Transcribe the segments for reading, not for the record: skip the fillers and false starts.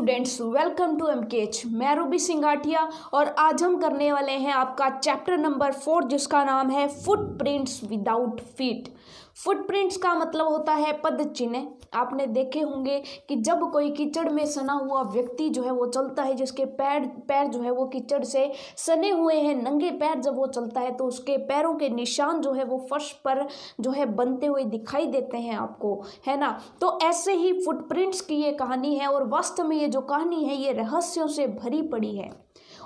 Students, welcome to एमकेएच। मैं Ruby सिंगाटिया और आज हम करने वाले हैं आपका चैप्टर नंबर 4 जिसका नाम है फुटप्रिंट्स विदाउट फीट। फुटप्रिंट्स का मतलब होता है पद चिन्ह। आपने देखे होंगे कि जब कोई कीचड़ में सना हुआ व्यक्ति जो है वो चलता है, जिसके पैर जो है वो कीचड़ से सने हुए हैं, नंगे पैर जब वो चलता है तो उसके पैरों के निशान जो है वो फर्श पर जो है बनते हुए दिखाई देते हैं आपको, है ना। तो ऐसे ही फुटप्रिंट्स की ये कहानी है और वास्तव में ये जो कहानी है ये रहस्यों से भरी पड़ी है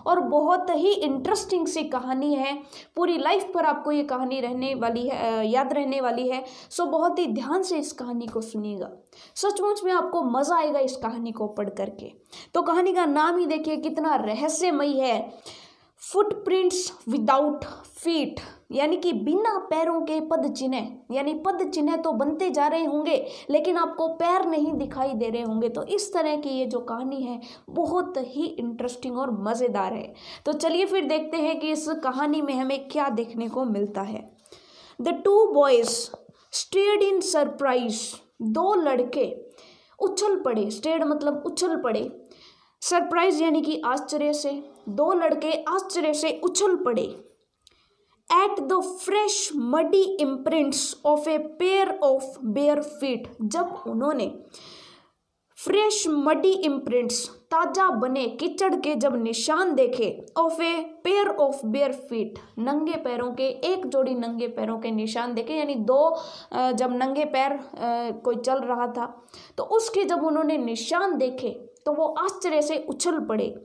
और बहुत ही इंटरेस्टिंग सी कहानी है। पूरी लाइफ पर आपको ये कहानी रहने वाली है, याद रहने वाली है। सो बहुत ही ध्यान से इस कहानी को सुनिएगा, सचमुच में आपको मज़ा आएगा इस कहानी को पढ़ करके। तो कहानी का नाम ही देखिए कितना रहस्यमयी है, फुटप्रिंट्स विदाउट फीट, यानी कि बिना पैरों के पद चिन्ह। यानी पद चिन्ह तो बनते जा रहे होंगे लेकिन आपको पैर नहीं दिखाई दे रहे होंगे। तो इस तरह की ये जो कहानी है बहुत ही इंटरेस्टिंग और मज़ेदार है। तो चलिए फिर देखते हैं कि इस कहानी में हमें क्या देखने को मिलता है। The two boys stared in surprise. दो लड़के उछल पड़े, स्टेयर्ड मतलब उछल पड़े, सरप्राइज यानी कि आश्चर्य से। दो लड़के आश्चर्य से उछल पड़े at the fresh muddy imprints of a pair of bare feet. जब उन्होंने फ्रेश मडी इम्प्रिंट्स, ताजा बने कीचड़ के जब निशान देखे, of a pair of bare feet, नंगे पैरों के, एक जोड़ी नंगे पैरों के निशान देखे, यानी दो जब नंगे पैर कोई चल रहा था तो उसके जब उन्होंने निशान देखे तो वो आश्चर्य से उछल पड़े।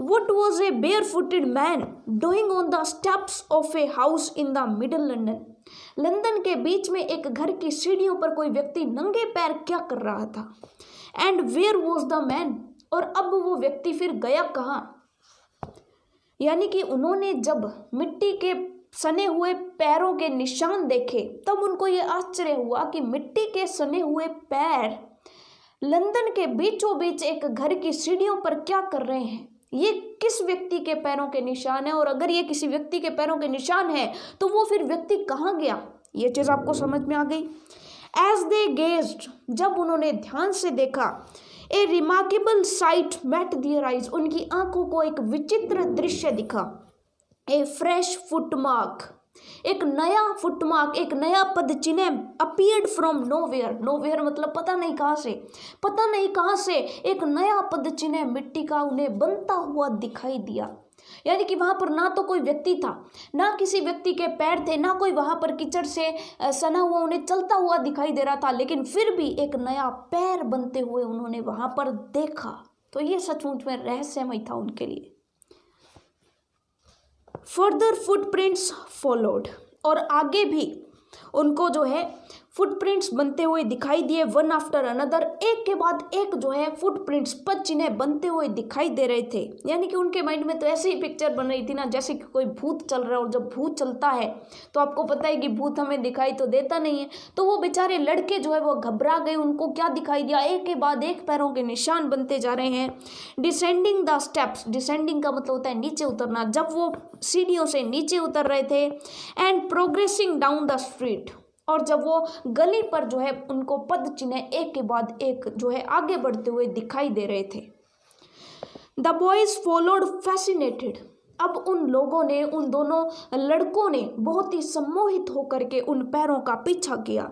What was a barefooted man doing on the steps of a house in the middle London? London के बीच में एक घर की सीढ़ियों पर कोई व्यक्ति नंगे पैर क्या कर रहा था? And where was the man? और अब वो व्यक्ति फिर गया कहाँ? यानी कि उन्होंने जब मिट्टी के सने हुए पैरों के निशान देखे तब उनको ये आश्चर्य हुआ कि मिट्टी के सने हुए पैर लंदन के बीचों बीच एक घर की सीढ़ियों पर क्या कर रहे हैं। ये किस व्यक्ति के पैरों के निशान है और अगर ये किसी व्यक्ति के पैरों के निशान है तो वो फिर व्यक्ति कहाँ गया, ये चीज़ आपको समझ में आ गई। एज दे गेज्ड, जब उन्होंने ध्यान से देखा, a remarkable sight met their eyes, उनकी आंखों को एक विचित्र दृश्य दिखा। ए फ्रेश फुटमार्क, एक नया फुटमार्क, एक नया पद चिन्ह अपीयर्ड फ्रॉम नोवेयर। नोवेयर मतलब पता नहीं कहाँ से, पता नहीं कहाँ से एक नया पद चिन्ह मिट्टी का उन्हें बनता हुआ दिखाई दिया। यानी कि वहाँ पर ना तो कोई व्यक्ति था, ना किसी व्यक्ति के पैर थे, ना कोई वहाँ पर कीचड़ से सना हुआ उन्हें चलता हुआ दिखाई दे रहा था, लेकिन फिर भी एक नया पैर बनते हुए उन्होंने वहाँ पर देखा। तो ये सचमुच में रहस्यमय था उनके लिए। फर्दर फुटप्रिंट्स फॉलोड, और आगे भी उनको जो है फुटप्रिंट्स बनते हुए दिखाई दिए, वन आफ्टर अनदर, एक के बाद एक जो है फुटप्रिंट्स पद चिन्ह बनते हुए दिखाई दे रहे थे। यानी कि उनके माइंड में तो ऐसी ही पिक्चर बन रही थी ना, जैसे कि कोई भूत चल रहा है। और जब भूत चलता है तो आपको पता है कि भूत हमें दिखाई तो देता नहीं है, तो वो बेचारे लड़के जो है वो घबरा गए। उनको क्या दिखाई दिया, एक के बाद एक पैरों के निशान बनते जा रहे हैं। डिसेंडिंग द स्टेप्स, डिसेंडिंग का मतलब होता है नीचे उतरना, जब वो सीढ़ियों से नीचे उतर रहे थे। And progressing down the street, और जब वो गली पर जो है उनको पद चिन्ह एक के बाद एक जो है आगे बढ़ते हुए दिखाई दे रहे थे। द बॉयज फॉलोड फैसिनेटेड, अब उन लोगों ने, उन दोनों लड़कों ने बहुत ही सम्मोहित होकर के उन पैरों का पीछा किया।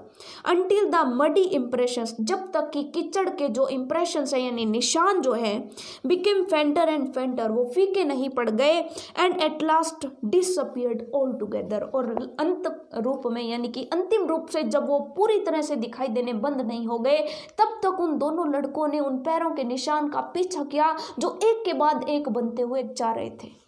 अंटिल द मडी इम्प्रेशंस, जब तक कि कीचड़ के जो इम्प्रेशंस है यानी निशान जो है, बिकेम फेंटर एंड फेंटर, वो फीके नहीं पड़ गए। And at last disappeared all together, और अंत रूप में यानी कि अंतिम रूप से जब वो पूरी तरह से दिखाई देने बंद नहीं हो गए तब तक उन दोनों लड़कों ने उन पैरों के निशान का पीछा किया जो एक के बाद एक बनते हुए जा रहे थे।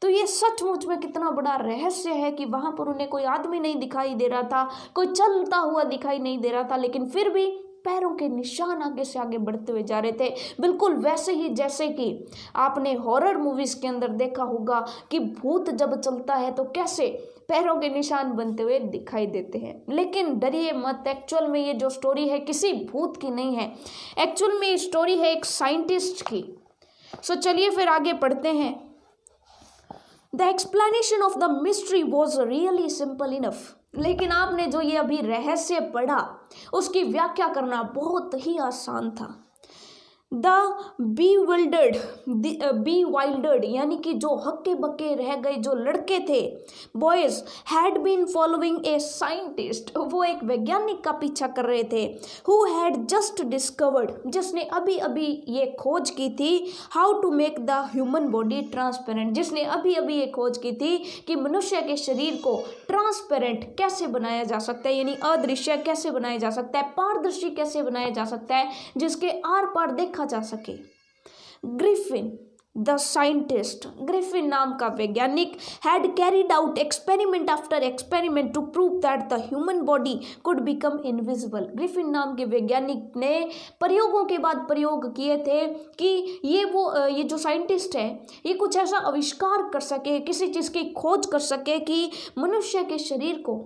तो ये सचमुच में कितना बड़ा रहस्य है कि वहाँ पर उन्हें कोई आदमी नहीं दिखाई दे रहा था, कोई चलता हुआ दिखाई नहीं दे रहा था, लेकिन फिर भी पैरों के निशान आगे से आगे बढ़ते हुए जा रहे थे। बिल्कुल वैसे ही जैसे कि आपने हॉरर मूवीज़ के अंदर देखा होगा कि भूत जब चलता है तो कैसे पैरों के निशान बनते हुए दिखाई देते हैं। लेकिन डरिए मत, एक्चुअल में ये जो स्टोरी है किसी भूत की नहीं है, एक्चुअल में ये स्टोरी है एक साइंटिस्ट की। सो चलिए फिर आगे पढ़ते हैं। The explanation of the mystery was really simple enough, लेकिन आपने जो ये अभी रहस्य पढ़ा उसकी व्याख्या करना बहुत ही आसान था। द बी वाइल्डर्ड यानी कि जो हक्के बक्के रह गए जो लड़के थे, boys had been following a scientist, वो एक वैज्ञानिक का पीछा कर रहे थे, हु हैड जस्ट डिस्कवर्ड, जिसने अभी अभी ये खोज की थी, how to make the human body transparent, जिसने अभी अभी ये खोज की थी कि मनुष्य के शरीर को ट्रांसपेरेंट कैसे बनाया जा सकता है, यानी अदृश्य कैसे बनाया जा सकता है, पारदर्शी कैसे बनाया जा सकता है, जिसके आर पार देखा जा सके। ग्रिफिन द साइंटिस्ट, ग्रिफिन नाम का वैज्ञानिक, had carried out experiment after experiment to prove that the human body could become invisible. Griffin नाम के वैज्ञानिक ने प्रयोगों के बाद प्रयोग किए थे कि ये जो साइंटिस्ट है ये कुछ ऐसा आविष्कार कर सके, किसी चीज़ की खोज कर सके कि मनुष्य के शरीर को,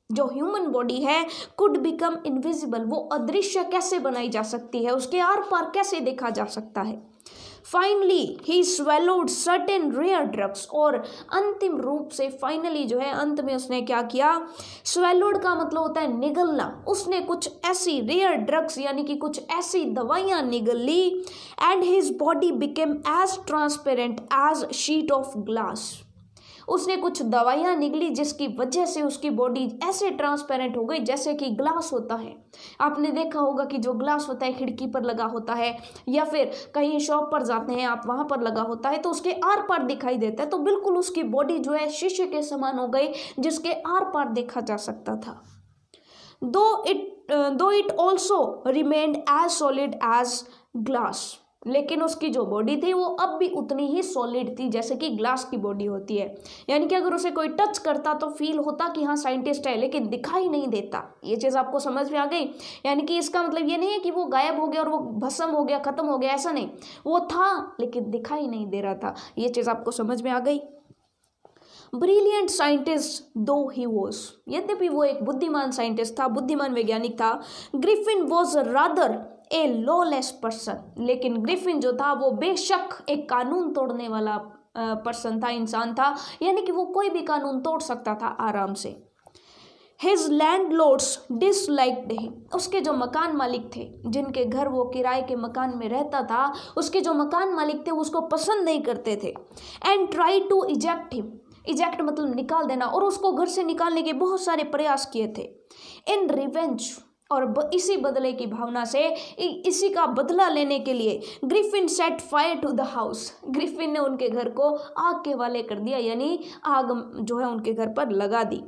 जो ह्यूमन बॉडी है, कुड बिकम इनविजिबल, वो अदृश्य कैसे बनाई जा सकती है, उसके आर पार कैसे देखा जा सकता है। Finally he swallowed certain rare drugs, और अंतिम रूप से फाइनली जो है अंत में उसने क्या किया, स्वेलोड का मतलब होता है निगलना, उसने कुछ ऐसी रेयर ड्रग्स यानी कि कुछ ऐसी दवाइयाँ निगल ली, and his body became as transparent as sheet of glass, उसने कुछ दवाइयाँ निकली जिसकी वजह से उसकी बॉडी ऐसे ट्रांसपेरेंट हो गई जैसे कि ग्लास होता है। आपने देखा होगा कि जो ग्लास होता है खिड़की पर लगा होता है या फिर कहीं शॉप पर जाते हैं आप, वहाँ पर लगा होता है तो उसके आर पार दिखाई देता है, तो बिल्कुल उसकी बॉडी जो है शीशे के समान हो गई जिसके आर पार देखा जा सकता था। Though it also remained as solid as glass, लेकिन उसकी जो बॉडी थी वो अब भी उतनी ही सॉलिड थी जैसे कि ग्लास की बॉडी होती है, यानी कि अगर उसे कोई टच करता तो फील होता कि हाँ साइंटिस्ट है, लेकिन दिखाई नहीं देता। ये चीज़ आपको समझ में आ गई, यानी कि इसका मतलब ये नहीं है कि वो गायब हो गया और वो भस्म हो गया, खत्म हो गया, ऐसा नहीं, वो था लेकिन दिखाई नहीं दे रहा था। ये चीज़ आपको समझ में आ गई। ब्रिलियंट साइंटिस्ट दो ही वॉज, यद्यपि वो एक बुद्धिमान साइंटिस्ट था, बुद्धिमान वैज्ञानिक था, Griffin was rather a lawless person, लेकिन ग्रिफिन जो था वो बेशक एक कानून तोड़ने वाला पर्सन था, इंसान था, यानी कि वो कोई भी कानून तोड़ सकता था आराम से। हिज लैंडलॉर्ड्स डिसलाइक्ड हिम, उसके जो मकान मालिक थे, जिनके घर वो किराए के मकान में रहता था, उसके जो मकान मालिक थे वो उसको पसंद नहीं करते थे। And try to eject him, eject मतलब निकाल देना, और उसको घर से निकालने के बहुत सारे प्रयास किए थे। इन रिवेंज, और इसी बदले की भावना से, इसी का बदला लेने के लिए Griffin set fire to the house, Griffin ने उनके घर को आग के वाले कर दिया, यानी आग जो है उनके घर पर लगा दी।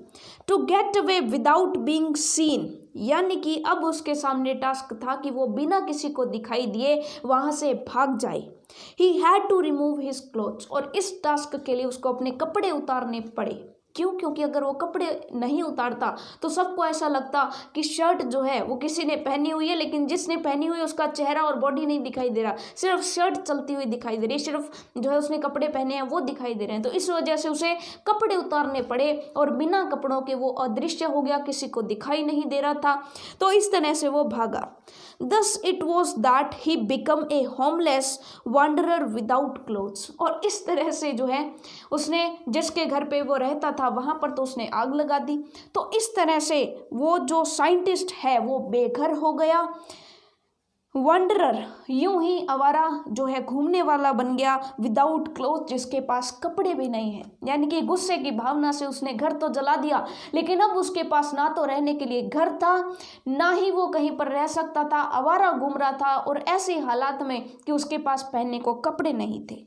To get away without being seen, यानी कि अब उसके सामने टास्क था कि वो बिना किसी को दिखाई दिए वहाँ से भाग जाए। He had to remove his clothes, और इस टास्क के लिए उसको अपने कपड़े उतारने पड़े। क्यों? क्योंकि अगर वो कपड़े नहीं उतारता तो सबको ऐसा लगता कि शर्ट जो है वो किसी ने पहनी हुई है, लेकिन जिसने पहनी हुई है उसका चेहरा और बॉडी नहीं दिखाई दे रहा, सिर्फ शर्ट चलती हुई दिखाई दे रही है, सिर्फ जो है उसने कपड़े पहने हैं वो दिखाई दे रहे हैं। तो इस वजह से उसे कपड़े उतारने पड़े और बिना कपड़ों के वो अदृश्य हो गया, किसी को दिखाई नहीं दे रहा था, तो इस तरह से वो भागा। Thus it was that he became a homeless wanderer without clothes, और इस तरह से जो है उसने जिसके घर पे वो रहता था वहाँ पर तो उसने आग लगा दी, तो इस तरह से वो जो साइंटिस्ट है वो बेघर हो गया, वंडरर यूं ही आवारा जो है घूमने वाला बन गया, विदाउट क्लोथ जिसके पास कपड़े भी नहीं है, यानी कि गुस्से की भावना से उसने घर तो जला दिया, लेकिन अब उसके पास ना तो रहने के लिए घर था, ना ही वो कहीं पर रह सकता था, आवारा घूम रहा था और ऐसे हालात में कि उसके पास पहनने को कपड़े नहीं थे।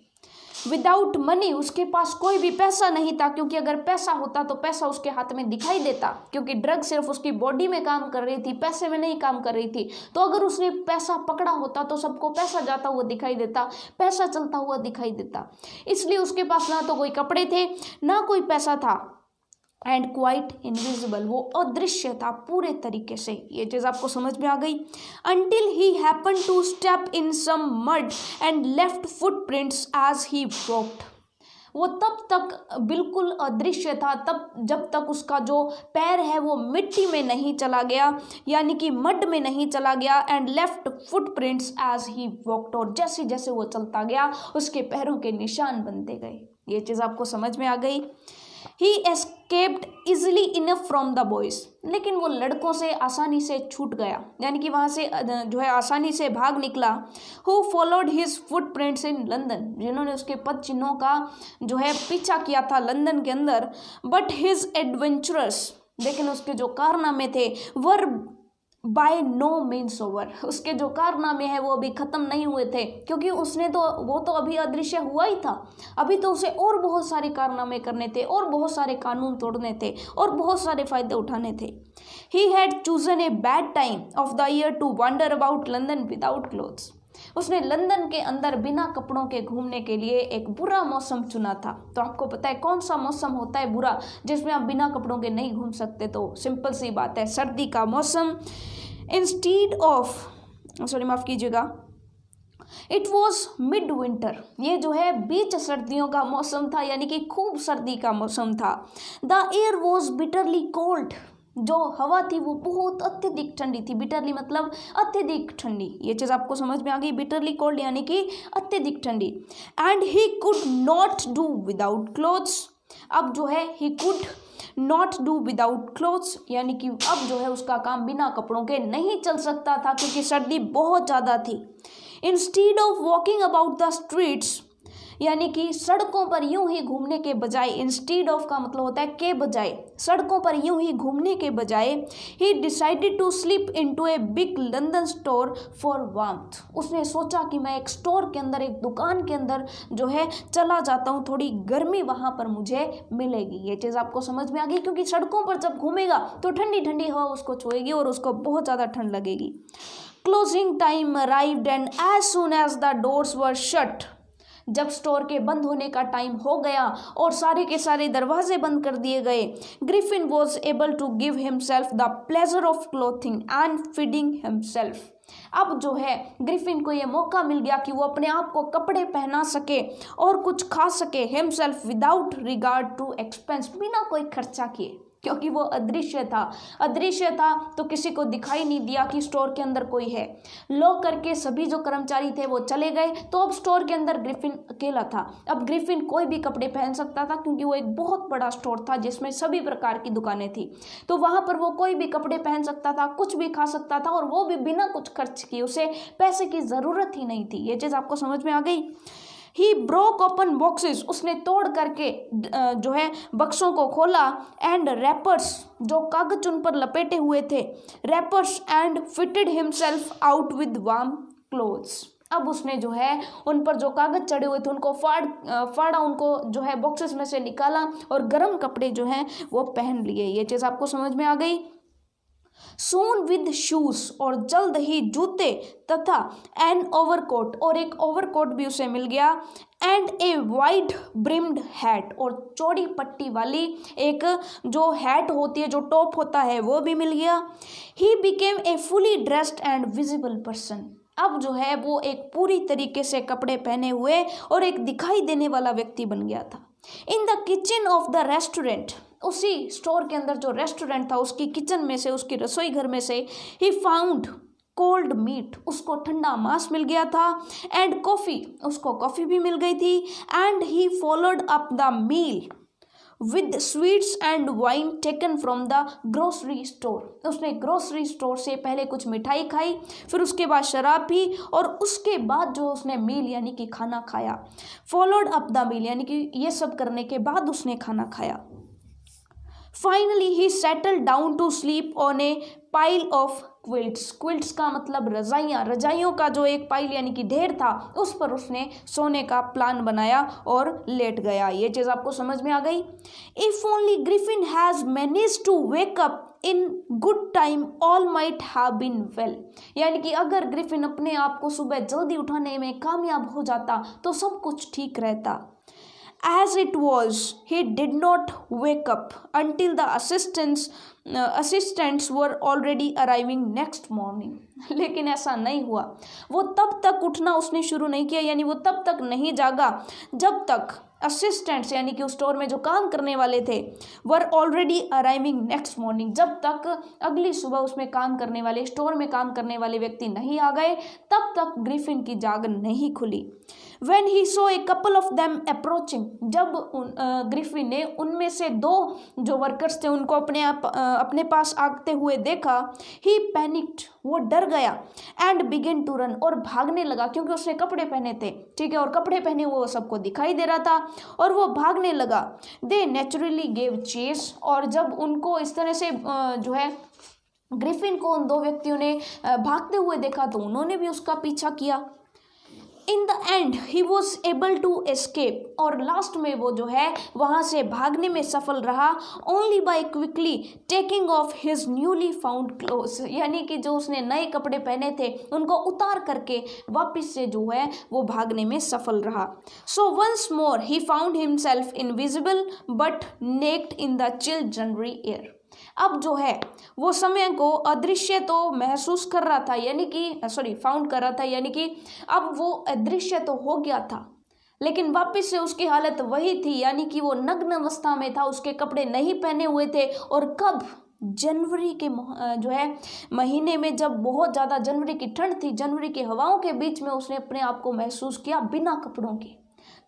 विदाउट मनी, उसके पास कोई भी पैसा नहीं था, क्योंकि अगर पैसा होता तो पैसा उसके हाथ में दिखाई देता, क्योंकि ड्रग सिर्फ उसकी बॉडी में काम कर रही थी, पैसे में नहीं काम कर रही थी। तो अगर उसने पैसा पकड़ा होता तो सबको पैसा जाता हुआ दिखाई देता, पैसा चलता हुआ दिखाई देता, इसलिए उसके पास ना तो कोई कपड़े थे ना कोई पैसा था, एंड क्वाइट इनविजिबल, वो अदृश्य था पूरे तरीके से। ये चीज़ आपको समझ में आ गई। Until he happen to step in some mud and left footprints as he walked, वो तब तक बिल्कुल अदृश्य था तब जब तक उसका जो पैर है वो मिट्टी में नहीं चला गया, यानी कि मड में नहीं चला गया, and left footprints as he walked, और जैसे जैसे वो चलता गया उसके पैरों के निशान बनते गए। ये चीज़ आपको समझ में आ गई। He escaped easily enough from the boys, लेकिन वो लड़कों से आसानी से छूट गया, यानी कि वहाँ से जो है आसानी से भाग निकला। Who followed his footprints in London, जिन्होंने उसके पद चिन्हों का जो है पीछा किया था लंदन के अंदर। बट हिज एडवेंचरस, लेकिन उसके जो कारनामे थे वर बाय नो मीन्स ओवर, उसके जो कारनामे हैं वो अभी ख़त्म नहीं हुए थे, क्योंकि वो तो अभी अदृश्य हुआ ही था। अभी तो उसे और बहुत सारे कारनामे करने थे, और बहुत सारे कानून तोड़ने थे, और बहुत सारे फ़ायदे उठाने थे। He had chosen a bad time of the year to wander about London without clothes, उसने लंदन के अंदर बिना कपड़ों के घूमने के लिए एक बुरा मौसम चुना था। तो आपको पता है कौन सा मौसम होता है बुरा, जिसमें आप बिना कपड़ों के नहीं घूम सकते? तो सिंपल सी बात है, सर्दी का मौसम। इंस्टीड ऑफ माफ़ कीजिएगा, इट वॉज मिड विंटर, ये जो है बीच सर्दियों का मौसम था, यानी कि खूब सर्दी का मौसम था। The air was bitterly cold, जो हवा थी वो बहुत अत्यधिक ठंडी थी। बिटरली मतलब अत्यधिक ठंडी, ये चीज़ आपको समझ में आ गई। बिटरली कोल्ड यानी कि अत्यधिक ठंडी। And he could not do without clothes, अब जो है ही could not do without clothes, यानी कि अब जो है उसका काम बिना कपड़ों के नहीं चल सकता था, क्योंकि सर्दी बहुत ज़्यादा थी। Instead of walking about the streets, यानी कि सड़कों पर यूं ही घूमने के बजाय, इंस्टीड ऑफ का मतलब होता है के बजाय, सड़कों पर यूं ही घूमने के बजाय, he decided to sleep into a big London store for warmth, उसने सोचा कि मैं एक स्टोर के अंदर, एक दुकान के अंदर जो है चला जाता हूँ, थोड़ी गर्मी वहाँ पर मुझे मिलेगी। ये चीज़ आपको समझ में आ गई, क्योंकि सड़कों पर जब घूमेगा तो ठंडी ठंडी हवा उसको छुएगी और उसको बहुत ज़्यादा ठंड लगेगी। Closing time arrived and as soon as the doors were shut, जब स्टोर के बंद होने का टाइम हो गया और सारे के सारे दरवाजे बंद कर दिए गए, Griffin was able to give himself the pleasure of clothing and feeding himself, अब जो है ग्रिफिन को ये मौका मिल गया कि वो अपने आप को कपड़े पहना सके और कुछ खा सके, himself without regard to expense, बिना कोई खर्चा किए, क्योंकि वो अदृश्य था तो किसी को दिखाई नहीं दिया कि स्टोर के अंदर कोई है। लॉक करके सभी जो कर्मचारी थे वो चले गए, तो अब स्टोर के अंदर ग्रिफिन अकेला था। अब ग्रिफिन कोई भी कपड़े पहन सकता था, क्योंकि वो एक बहुत बड़ा स्टोर था जिसमें सभी प्रकार की दुकानें थी, तो वहाँ पर वो कोई भी कपड़े पहन सकता था, कुछ भी खा सकता था, और वो भी बिना कुछ खर्च किए, उसे पैसे की ज़रूरत ही नहीं थी। ये चीज़ आपको समझ में आ गई। ही ब्रोक ओपन बॉक्सेस, उसने तोड़ करके जो है बक्सों को खोला, एंड रैपर्स, जो कागज उन पर लपेटे हुए थे, rappers, and fitted himself out with warm clothes, अब उसने जो है उन पर जो कागज चढ़े हुए थे उनको फाड़ा, उनको जो है बॉक्सेस में से निकाला और गर्म कपड़े जो हैं वो पहन लिए। ये चीज़ आपको समझ में आ गई। सून विद शूज, और जल्द ही जूते तथा एन ओवरकोट, और एक ओवरकोट भी उसे मिल गया, and a wide brimmed hat, और चौड़ी पट्टी वाली एक जो हैट होती है, जो टॉप होता है, वो भी मिल गया। He became a fully dressed and visible person, अब जो है वो एक पूरी तरीके से कपड़े पहने हुए और एक दिखाई देने वाला व्यक्ति बन गया था। In the kitchen of the restaurant, उसी स्टोर के अंदर जो रेस्टोरेंट था उसकी किचन में से, उसकी रसोई घर में से, ही फाउंड कोल्ड मीट, उसको ठंडा मांस मिल गया था, एंड कॉफ़ी, उसको कॉफ़ी भी मिल गई थी, and he followed up the meal with sweets and wine taken from the grocery store, उसने ग्रोसरी स्टोर से पहले कुछ मिठाई खाई, फिर उसके बाद शराब पी, और उसके बाद जो उसने मील यानी कि खाना खाया। फॉलोड अप द मील यानी कि ये सब करने के बाद उसने खाना खाया। Finally he settle down to sleep on a pile of quilts, quilts का मतलब रजाइयाँ, रजाइयों का जो एक पाइल यानी कि ढेर था, उस पर उसने सोने का प्लान बनाया और लेट गया। ये चीज़ आपको समझ में आ गई। If only Griffin has managed to wake up in good time all might have been well, यानी कि अगर ग्रिफिन अपने आप को सुबह जल्दी उठाने में कामयाब हो जाता तो सब कुछ ठीक रहता। As it was, he did not wake up until the assistants were already arriving next morning. लेकिन ऐसा नहीं हुआ, वो तब तक उठना उसने शुरू नहीं किया, यानी वो तब तक नहीं जागा जब तक असिस्टेंट्स यानी कि उस स्टोर में जो काम करने वाले थे were already arriving next morning, जब तक अगली सुबह उसमें काम करने वाले, स्टोर में काम करने वाले व्यक्ति नहीं आ गए तब तक ग्रिफिन की जाग नहीं खुली। When he saw a couple of them approaching, जब ग्रिफिन ने उनमें से दो जो वर्कर्स थे उनको अपने पास आते हुए देखा, he panicked, वो डर गया, and began to run, और भागने लगा क्योंकि उसने कपड़े पहने थे, ठीक है, और कपड़े पहने हुए वो सबको दिखाई दे रहा था और वो भागने लगा। They naturally gave chase, और जब उनको इस तरह से जो है ग्रिफिन को उन दो व्यक्तियों ने भागते हुए देखा तो उन्होंने भी उसका पीछा किया। In the end he was able to escape, और लास्ट में वो जो है वहाँ से भागने में सफल रहा, only by quickly taking of his newly found clothes, यानी कि जो उसने नए कपड़े पहने थे उनको उतार करके वापस से जो है वो भागने में सफल रहा। So once more he found himself invisible but naked in the chill January air. अब जो है वो समय को अदृश्य तो महसूस कर रहा था, यानी कि फाउंड कर रहा था, यानी कि अब वो अदृश्य तो हो गया था लेकिन वापस से उसकी हालत वही थी, यानी कि वो नग्न अवस्था में था, उसके कपड़े नहीं पहने हुए थे। और कब? जनवरी के जो है महीने में, जब बहुत ज़्यादा जनवरी की ठंड थी, जनवरी की हवाओं के बीच में उसने अपने आप को महसूस किया बिना कपड़ों के।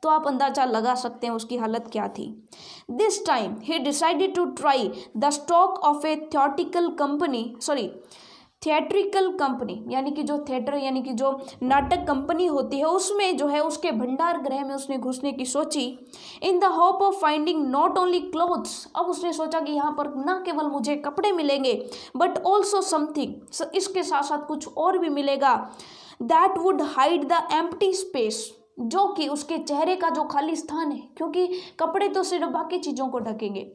तो आप अंदाजा लगा सकते हैं उसकी हालत क्या थी। This time he decided to try the stock of a theatrical company, यानी कि जो थिएटर यानी कि जो नाटक कंपनी होती है उसमें जो है उसके भंडार गृह में उसने घुसने की सोची। In the hope of finding not only clothes, अब उसने सोचा कि यहाँ पर न केवल मुझे कपड़े मिलेंगे बट ऑल्सो समथिंग, इसके साथ साथ कुछ और भी मिलेगा, that would hide the empty space, जो कि उसके चेहरे का जो खाली स्थान है, क्योंकि कपड़े तो सिर्फ बाकी चीज़ों को ढकेंगे,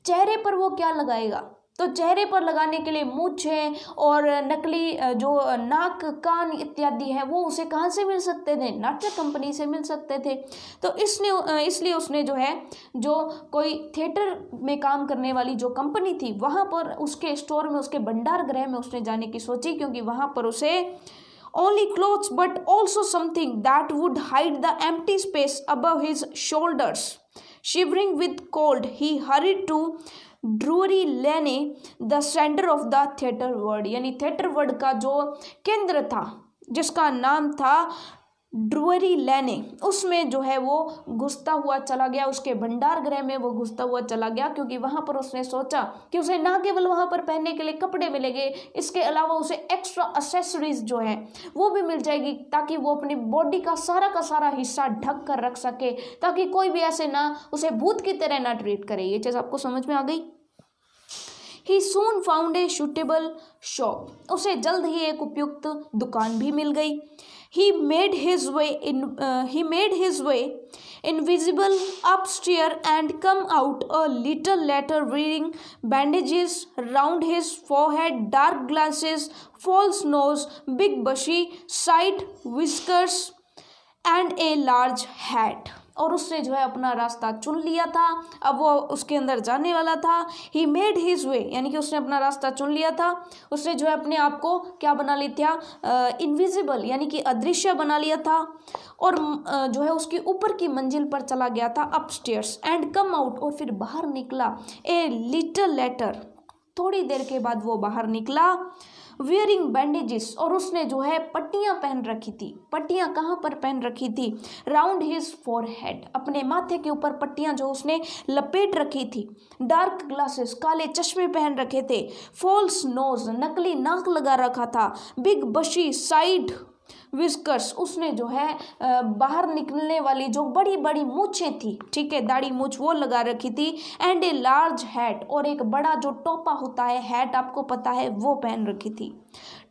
चेहरे पर वो क्या लगाएगा? तो चेहरे पर लगाने के लिए मूछें और नकली जो नाक कान इत्यादि है वो उसे कहाँ से मिल सकते थे? नाटक कंपनी से मिल सकते थे। तो इसलिए उसने जो है जो कोई थिएटर में काम करने वाली जो कंपनी थी वहाँ पर उसके स्टोर में, उसके भंडार गृह में उसने जाने की सोची, क्योंकि वहाँ पर उसे only clothes but also something that would hide the empty space above his shoulders. Shivering with cold, he hurried to Drury Lane, the centre of the theatre world, यानी थिएटर वर्ड का जो केंद्र था जिसका नाम था ड्रूरी लेने, उसमें जो है वो घुसता हुआ चला गया, उसके भंडार गृह में वो घुसता हुआ चला गया, क्योंकि वहाँ पर उसने सोचा कि उसे ना केवल वहाँ पर पहनने के लिए कपड़े मिलेंगे, इसके अलावा उसे एक्स्ट्रा एक्सेसरीज जो है वो भी मिल जाएगी, ताकि वो अपनी बॉडी का सारा हिस्सा ढक कर रख सके, ताकि कोई भी ऐसे ना उसे भूत की तरह ना ट्रीट करे। ये चीज़ आपको समझ में आ गई। ही सून फाउंड ए सूटेबल शॉप, उसे जल्द ही एक उपयुक्त दुकान भी मिल गई। He made his way invisible upstairs and come out a little later wearing bandages round his forehead, dark glasses, false nose, big bushy side whiskers and a large hat। और उसने जो है अपना रास्ता चुन लिया था, अब वो उसके अंदर जाने वाला था। ही मेड हिज वे, यानी कि उसने अपना रास्ता चुन लिया था, उसने जो है अपने आप को क्या बना लिया था? इनविजिबल, यानी कि अदृश्य बना लिया था, और जो है उसकी ऊपर की मंजिल पर चला गया था, अपस्टेयर्स, एंड कम आउट, और फिर बाहर निकला, ए लिटिल लेटर, थोड़ी देर के बाद वो बाहर निकला, वियरिंग बैंडेजेस, और उसने जो है पट्टियाँ पहन रखी थी। पट्टियाँ कहाँ पर पहन रखी थी? राउंड हिज फॉरहेड, अपने माथे के ऊपर पट्टियाँ जो उसने लपेट रखी थी। डार्क ग्लासेस, काले चश्मे पहन रखे थे। फॉल्स नोज, नकली नाक लगा रखा था। बिग बशी साइड विस्कर्स, उसने जो है बाहर निकलने वाली जो बड़ी बड़ी मूछें थी, ठीक है, दाढ़ी मूछ वो लगा रखी थी। एंड ए लार्ज हैट, और एक बड़ा जो टोपा होता है, हैट आपको पता है, वो पहन रखी थी।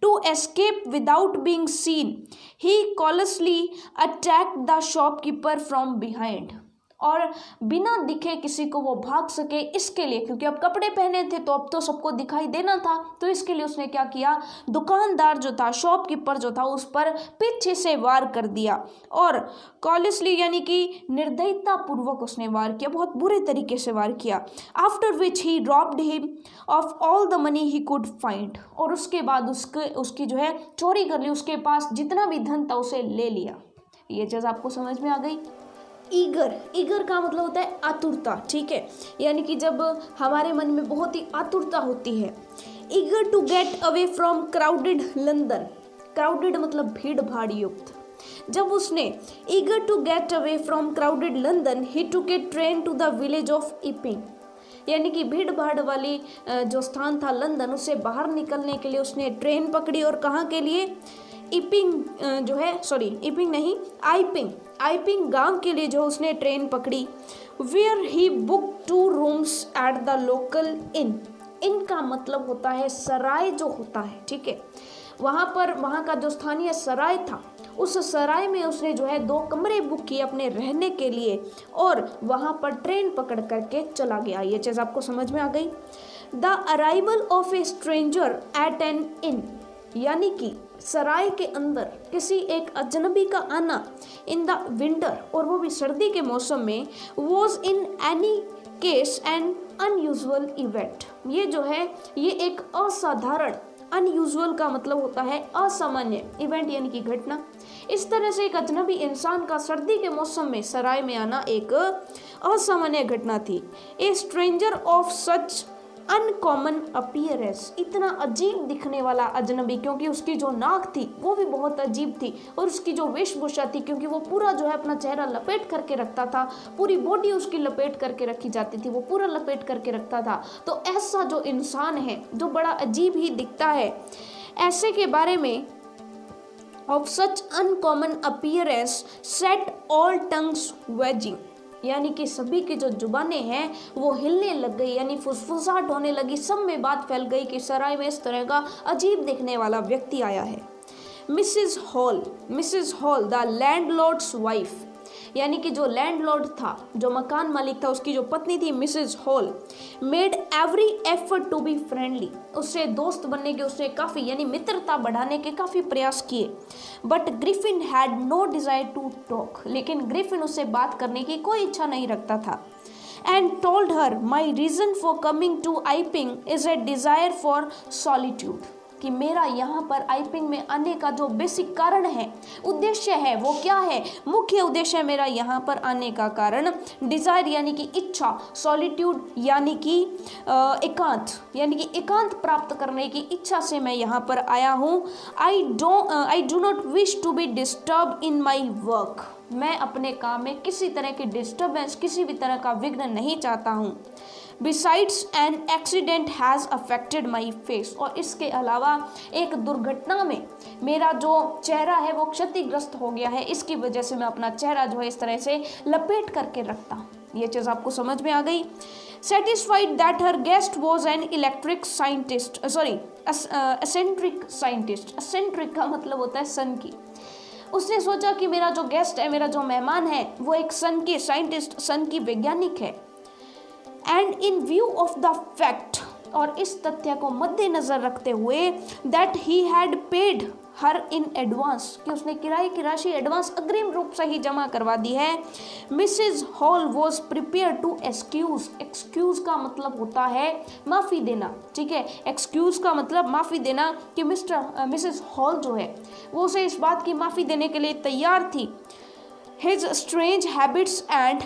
To escape without being seen he callously attacked the shopkeeper from behind, और बिना दिखे किसी को वो भाग सके इसके लिए, क्योंकि अब कपड़े पहने थे तो अब तो सबको दिखाई देना था, तो इसके लिए उसने क्या किया? दुकानदार जो था, शॉपकीपर जो था, उस पर पीछे से वार कर दिया, और कॉलिसली यानी कि निर्दयता पूर्वक उसने वार किया, बहुत बुरे तरीके से वार किया। After which he robbed him of all the money he could find, और उसके बाद उसकी जो है चोरी कर ली, उसके पास जितना भी धन था उसे ले लिया। ये चीज़ आपको समझ में आ गई। ईगर, ईगर का मतलब होता है आतुरता, ठीक है, यानी कि जब हमारे मन में बहुत ही आतुरता होती है। Eager to get away from crowded London, crowded मतलब भीड़ भाड़ युक्त। जब उसने eager to get away from crowded London he took a train to the village of Iping, यानी कि भीड़ भाड़ वाली जो स्थान था लंदन, उससे बाहर निकलने के लिए उसने ट्रेन पकड़ी। और कहाँ के लिए? इपिंग जो है, सॉरी इपिंग नहीं, आइपिंग, आइपिंग गांव के लिए जो उसने ट्रेन पकड़ी। Where he book 2 rooms at the local inn, inn का मतलब होता है सराय जो होता है, ठीक है, वहाँ पर वहाँ का जो स्थानीय सराय था, उस सराय में उसने जो है 2 कमरे बुक किए अपने रहने के लिए और वहाँ पर ट्रेन पकड़ करके चला गया। ये चीज़ आपको समझ में आ गई। The arrival of a stranger at an inn, यानी कि सराय के अंदर किसी एक अजनबी का आना इन द विंटर, और वो भी सर्दी के मौसम में, was in any case N unusual event, ये जो है ये एक असाधारण, अनयूजुअल का मतलब होता है असामान्य, इवेंट यानी कि घटना। इस तरह से एक अजनबी इंसान का सर्दी के मौसम में सराय में आना एक असामान्य घटना थी। ए stranger of such uncommon appearance, इतना अजीब दिखने वाला अजनबी, क्योंकि उसकी जो नाक थी वो भी बहुत अजीब थी, और उसकी जो वेशभूषा थी, क्योंकि वो पूरा जो है अपना चेहरा लपेट करके रखता था, पूरी बॉडी उसकी लपेट करके रखी जाती थी, वो पूरा लपेट करके रखता था। तो ऐसा जो इंसान है जो बड़ा अजीब ही दिखता है, ऐसे के बारे में of such uncommon appearance set all tongues waging, यानी कि सभी की जो जुबानें हैं वो हिलने लग गई, यानी फुसफुसाहट होने लगी, सब में बात फैल गई कि सराय में इस तरह का अजीब दिखने वाला व्यक्ति आया है। Mrs hall, Mrs hall the landlord's wife, यानी कि जो लैंडलॉर्ड था, जो मकान मालिक था, उसकी जो पत्नी थी Mrs Hall, made every effort to be friendly, उससे दोस्त बनने के उसने काफ़ी, यानी मित्रता बढ़ाने के काफ़ी प्रयास किए। But Griffin had no desire to talk, लेकिन ग्रिफिन उससे बात करने की कोई इच्छा नहीं रखता था। And told her my reason for coming to Iping is a desire for solitude, कि मेरा यहाँ पर आइपिंग में आने का जो बेसिक कारण है, उद्देश्य है, वो क्या है, मुख्य उद्देश्य मेरा यहाँ पर आने का कारण, डिज़ायर यानी कि इच्छा, सॉलिट्यूड यानी कि एकांत, यानी कि एकांत प्राप्त करने की इच्छा से मैं यहाँ पर आया हूँ। I do not wish to be disturb in my work, मैं अपने काम में किसी तरह की डिस्टर्बेंस, किसी भी तरह का विघ्न नहीं चाहता हूँ। Besides an accident has affected my face, और इसके अलावा एक दुर्घटना में मेरा जो चेहरा है वो क्षतिग्रस्त हो गया है, इसकी वजह से मैं अपना चेहरा जो है इस तरह से लपेट करके रखता हूँ। ये चीज़ आपको समझ में आ गई। Satisfied that her guest was an electric scientist, sorry eccentric scientist, eccentric का मतलब होता है सन की। उसने सोचा कि मेरा जो गेस्ट है, मेरा जो मेहमान है, वो एक सन की साइंटिस्ट, सन की वैज्ञानिक है। And in view of the fact, और इस तथ्य को मद्देनजर रखते हुए, that he had paid her in advance, कि उसने किराए की राशि एडवांस अग्रिम रूप से ही जमा करवा दी है। Mrs Hall was prepare to excuse, excuse का मतलब होता है माफ़ी देना, ठीक है, एक्सक्यूज का मतलब माफ़ी देना, कि मिसेज हॉल जो है वो उसे इस बात की माफ़ी देने के लिए तैयार थी। His strange habits and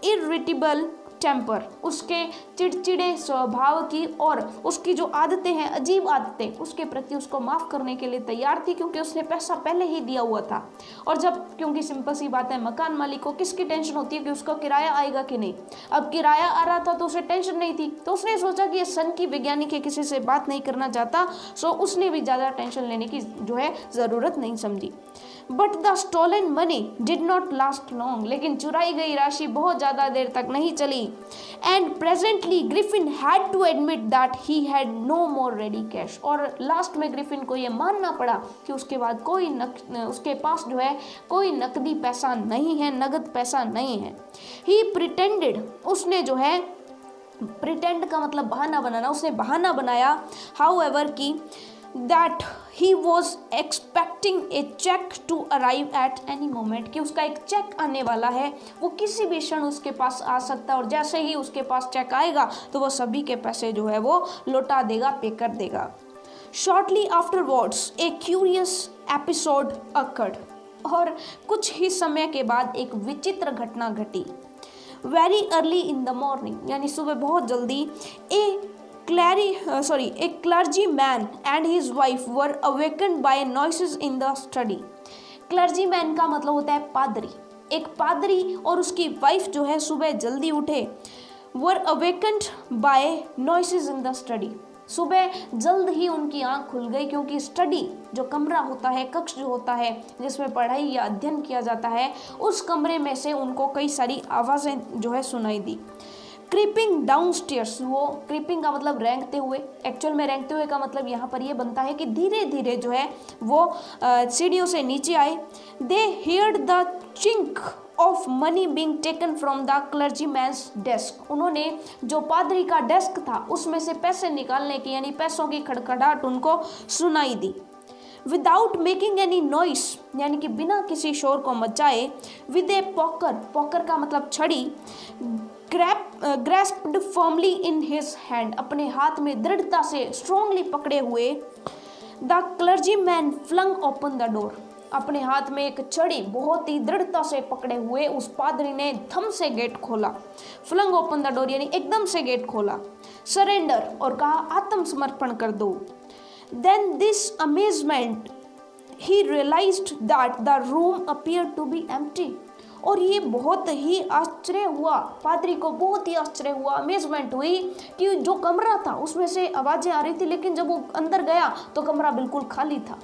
irritable temper, उसके चिड़चिड़े स्वभाव की और उसकी जो आदतें हैं, अजीब आदतें, उसके प्रति उसको माफ़ करने के लिए तैयार थी, क्योंकि उसने पैसा पहले ही दिया हुआ था। और जब, क्योंकि सिंपल सी बात है, मकान मालिक को किसकी टेंशन होती है कि उसका किराया आएगा कि नहीं, अब किराया आ रहा था तो उसे टेंशन नहीं थी, तो उसने सोचा कि ये सन की वैज्ञानिक है, किसी से बात नहीं करना चाहता, सो उसने भी ज़्यादा टेंशन लेने की जो है ज़रूरत नहीं समझी। But the stolen money did not last long, लेकिन चुराई गई राशि बहुत ज़्यादा देर तक नहीं चली। And presently Griffin had to admit that he had no more ready cash, और लास्ट में ग्रिफिन को ये मानना पड़ा कि उसके बाद उसके पास जो है कोई नकदी पैसा नहीं है, नगद पैसा नहीं है। ही प्रिटेंडेड, उसने जो है, प्रिटेंड का मतलब बहाना बनाना, उसने बहाना बनाया, हाउएवर की that he was expecting a check to arrive at any moment, कि उसका एक चेक आने वाला है, वो किसी भी क्षण उसके पास आ सकता है, और जैसे ही उसके पास चेक आएगा तो वो सभी के पैसे जो है वो लौटा देगा, पे कर देगा। Shortly afterwards a curious episode occurred, और कुछ ही समय के बाद एक विचित्र घटना घटी। Very early in the morning, यानी सुबह बहुत जल्दी, a clergy man and his wife were awakened by noises in the study. Clergy man का मतलब होता है पादरी। एक पादरी और उसकी वाइफ जो है सुबह जल्दी उठे। Were awakened by noises in the study, सुबह जल्द ही उनकी आंख खुल गई क्योंकि स्टडी जो कमरा होता है, कक्ष जो होता है जिसमें पढ़ाई या अध्ययन किया जाता है, उस कमरे में से उनको कई सारी आवाज़ें जो है सुनाई दी। क्रीपिंग डाउन स्टेयर्स, वो क्रीपिंग का मतलब रेंगते हुए, एक्चुअल में रेंगते हुए का मतलब यहाँ पर ये बनता है कि धीरे धीरे जो है वो सीढ़ियों से नीचे आए। They heard the chink of money being taken from the clergy man's desk, उन्होंने जो पादरी का डेस्क था उसमें से पैसे निकालने की यानी पैसों की खड़खड़ाहट उनको सुनाई दी। विदाउट मेकिंग एनी नॉइस, यानी कि बिना किसी शोर को मचाए, विद ए पॉकर, पॉकर का मतलब छड़ी, grasped firmly in his hand, अपने हाथ में दृढ़ता से स्ट्रांगली पकड़े हुए, the clergyman flung open the door, अपने हाथ में एक छड़ी बहुत ही दृढ़ता से पकड़े हुए उस पादरी ने थम से गेट खोला। फ्लंग ओपन द डोर यानी एकदम से गेट खोला। सरेंडर, और कहा आत्मसमर्पण कर दो। Then this amazement he realised that the room appeared to be empty, और ये बहुत ही आश्चर्य हुआ, पादरी को बहुत ही आश्चर्य हुआ, अमेजमेंट हुई कि जो कमरा था उसमें से आवाज़ें आ रही थी, लेकिन जब वो अंदर गया तो कमरा बिल्कुल खाली था।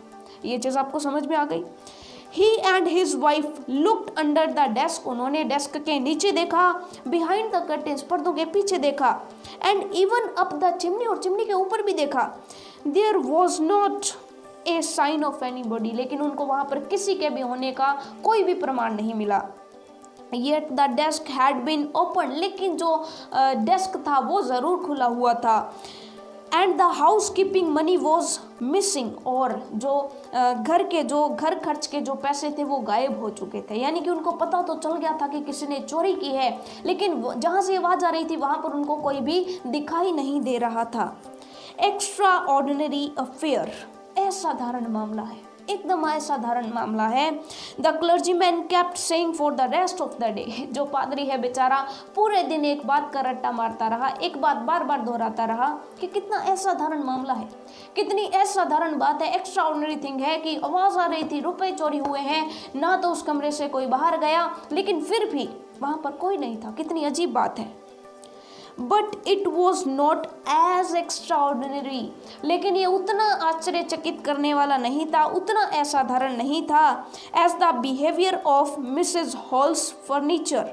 ये चीज़ आपको समझ में आ गई। He and his wife looked under the desk, उन्होंने डेस्क के नीचे देखा, behind the curtains, पर्दों के पीछे देखा, and even up the chimney, और चिमनी के ऊपर भी देखा। There was not a sign of anybody, लेकिन उनको वहाँ पर किसी के भी होने का कोई भी प्रमाण नहीं मिला। Yet the desk had been opened, लेकिन जो डेस्क था वो ज़रूर खुला हुआ था। And the housekeeping money was missing, और जो घर खर्च के जो पैसे थे वो गायब हो चुके थे, यानी कि उनको पता तो चल गया था कि किसी ने चोरी की है, लेकिन जहाँ से आवाज़ आ रही थी वहाँ पर उनको कोई भी दिखाई नहीं दे रहा था। एक्स्ट्रा ऑर्डिनरी अफेयर, असाधारण मामला है, एकदम असाधारण मामला है। The clergyman kept saying for the rest of the day, जो पादरी है बेचारा पूरे दिन एक बात का रट्टा मारता रहा, एक बात बार बार दोहराता रहा कि कितना असाधारण मामला है, कितनी असाधारण बात है, एक्स्ट्रा ऑर्डिनरी थिंग है कि आवाज़ आ रही थी, रुपए चोरी हुए हैं, ना तो उस कमरे से कोई बाहर गया, लेकिन फिर भी वहाँ पर कोई नहीं था, कितनी अजीब बात है। But it was not as extraordinary, लेकिन ये उतना आश्चर्यचकित करने वाला नहीं था, उतना असाधारण नहीं था, as the behaviour of Mrs Hall's furniture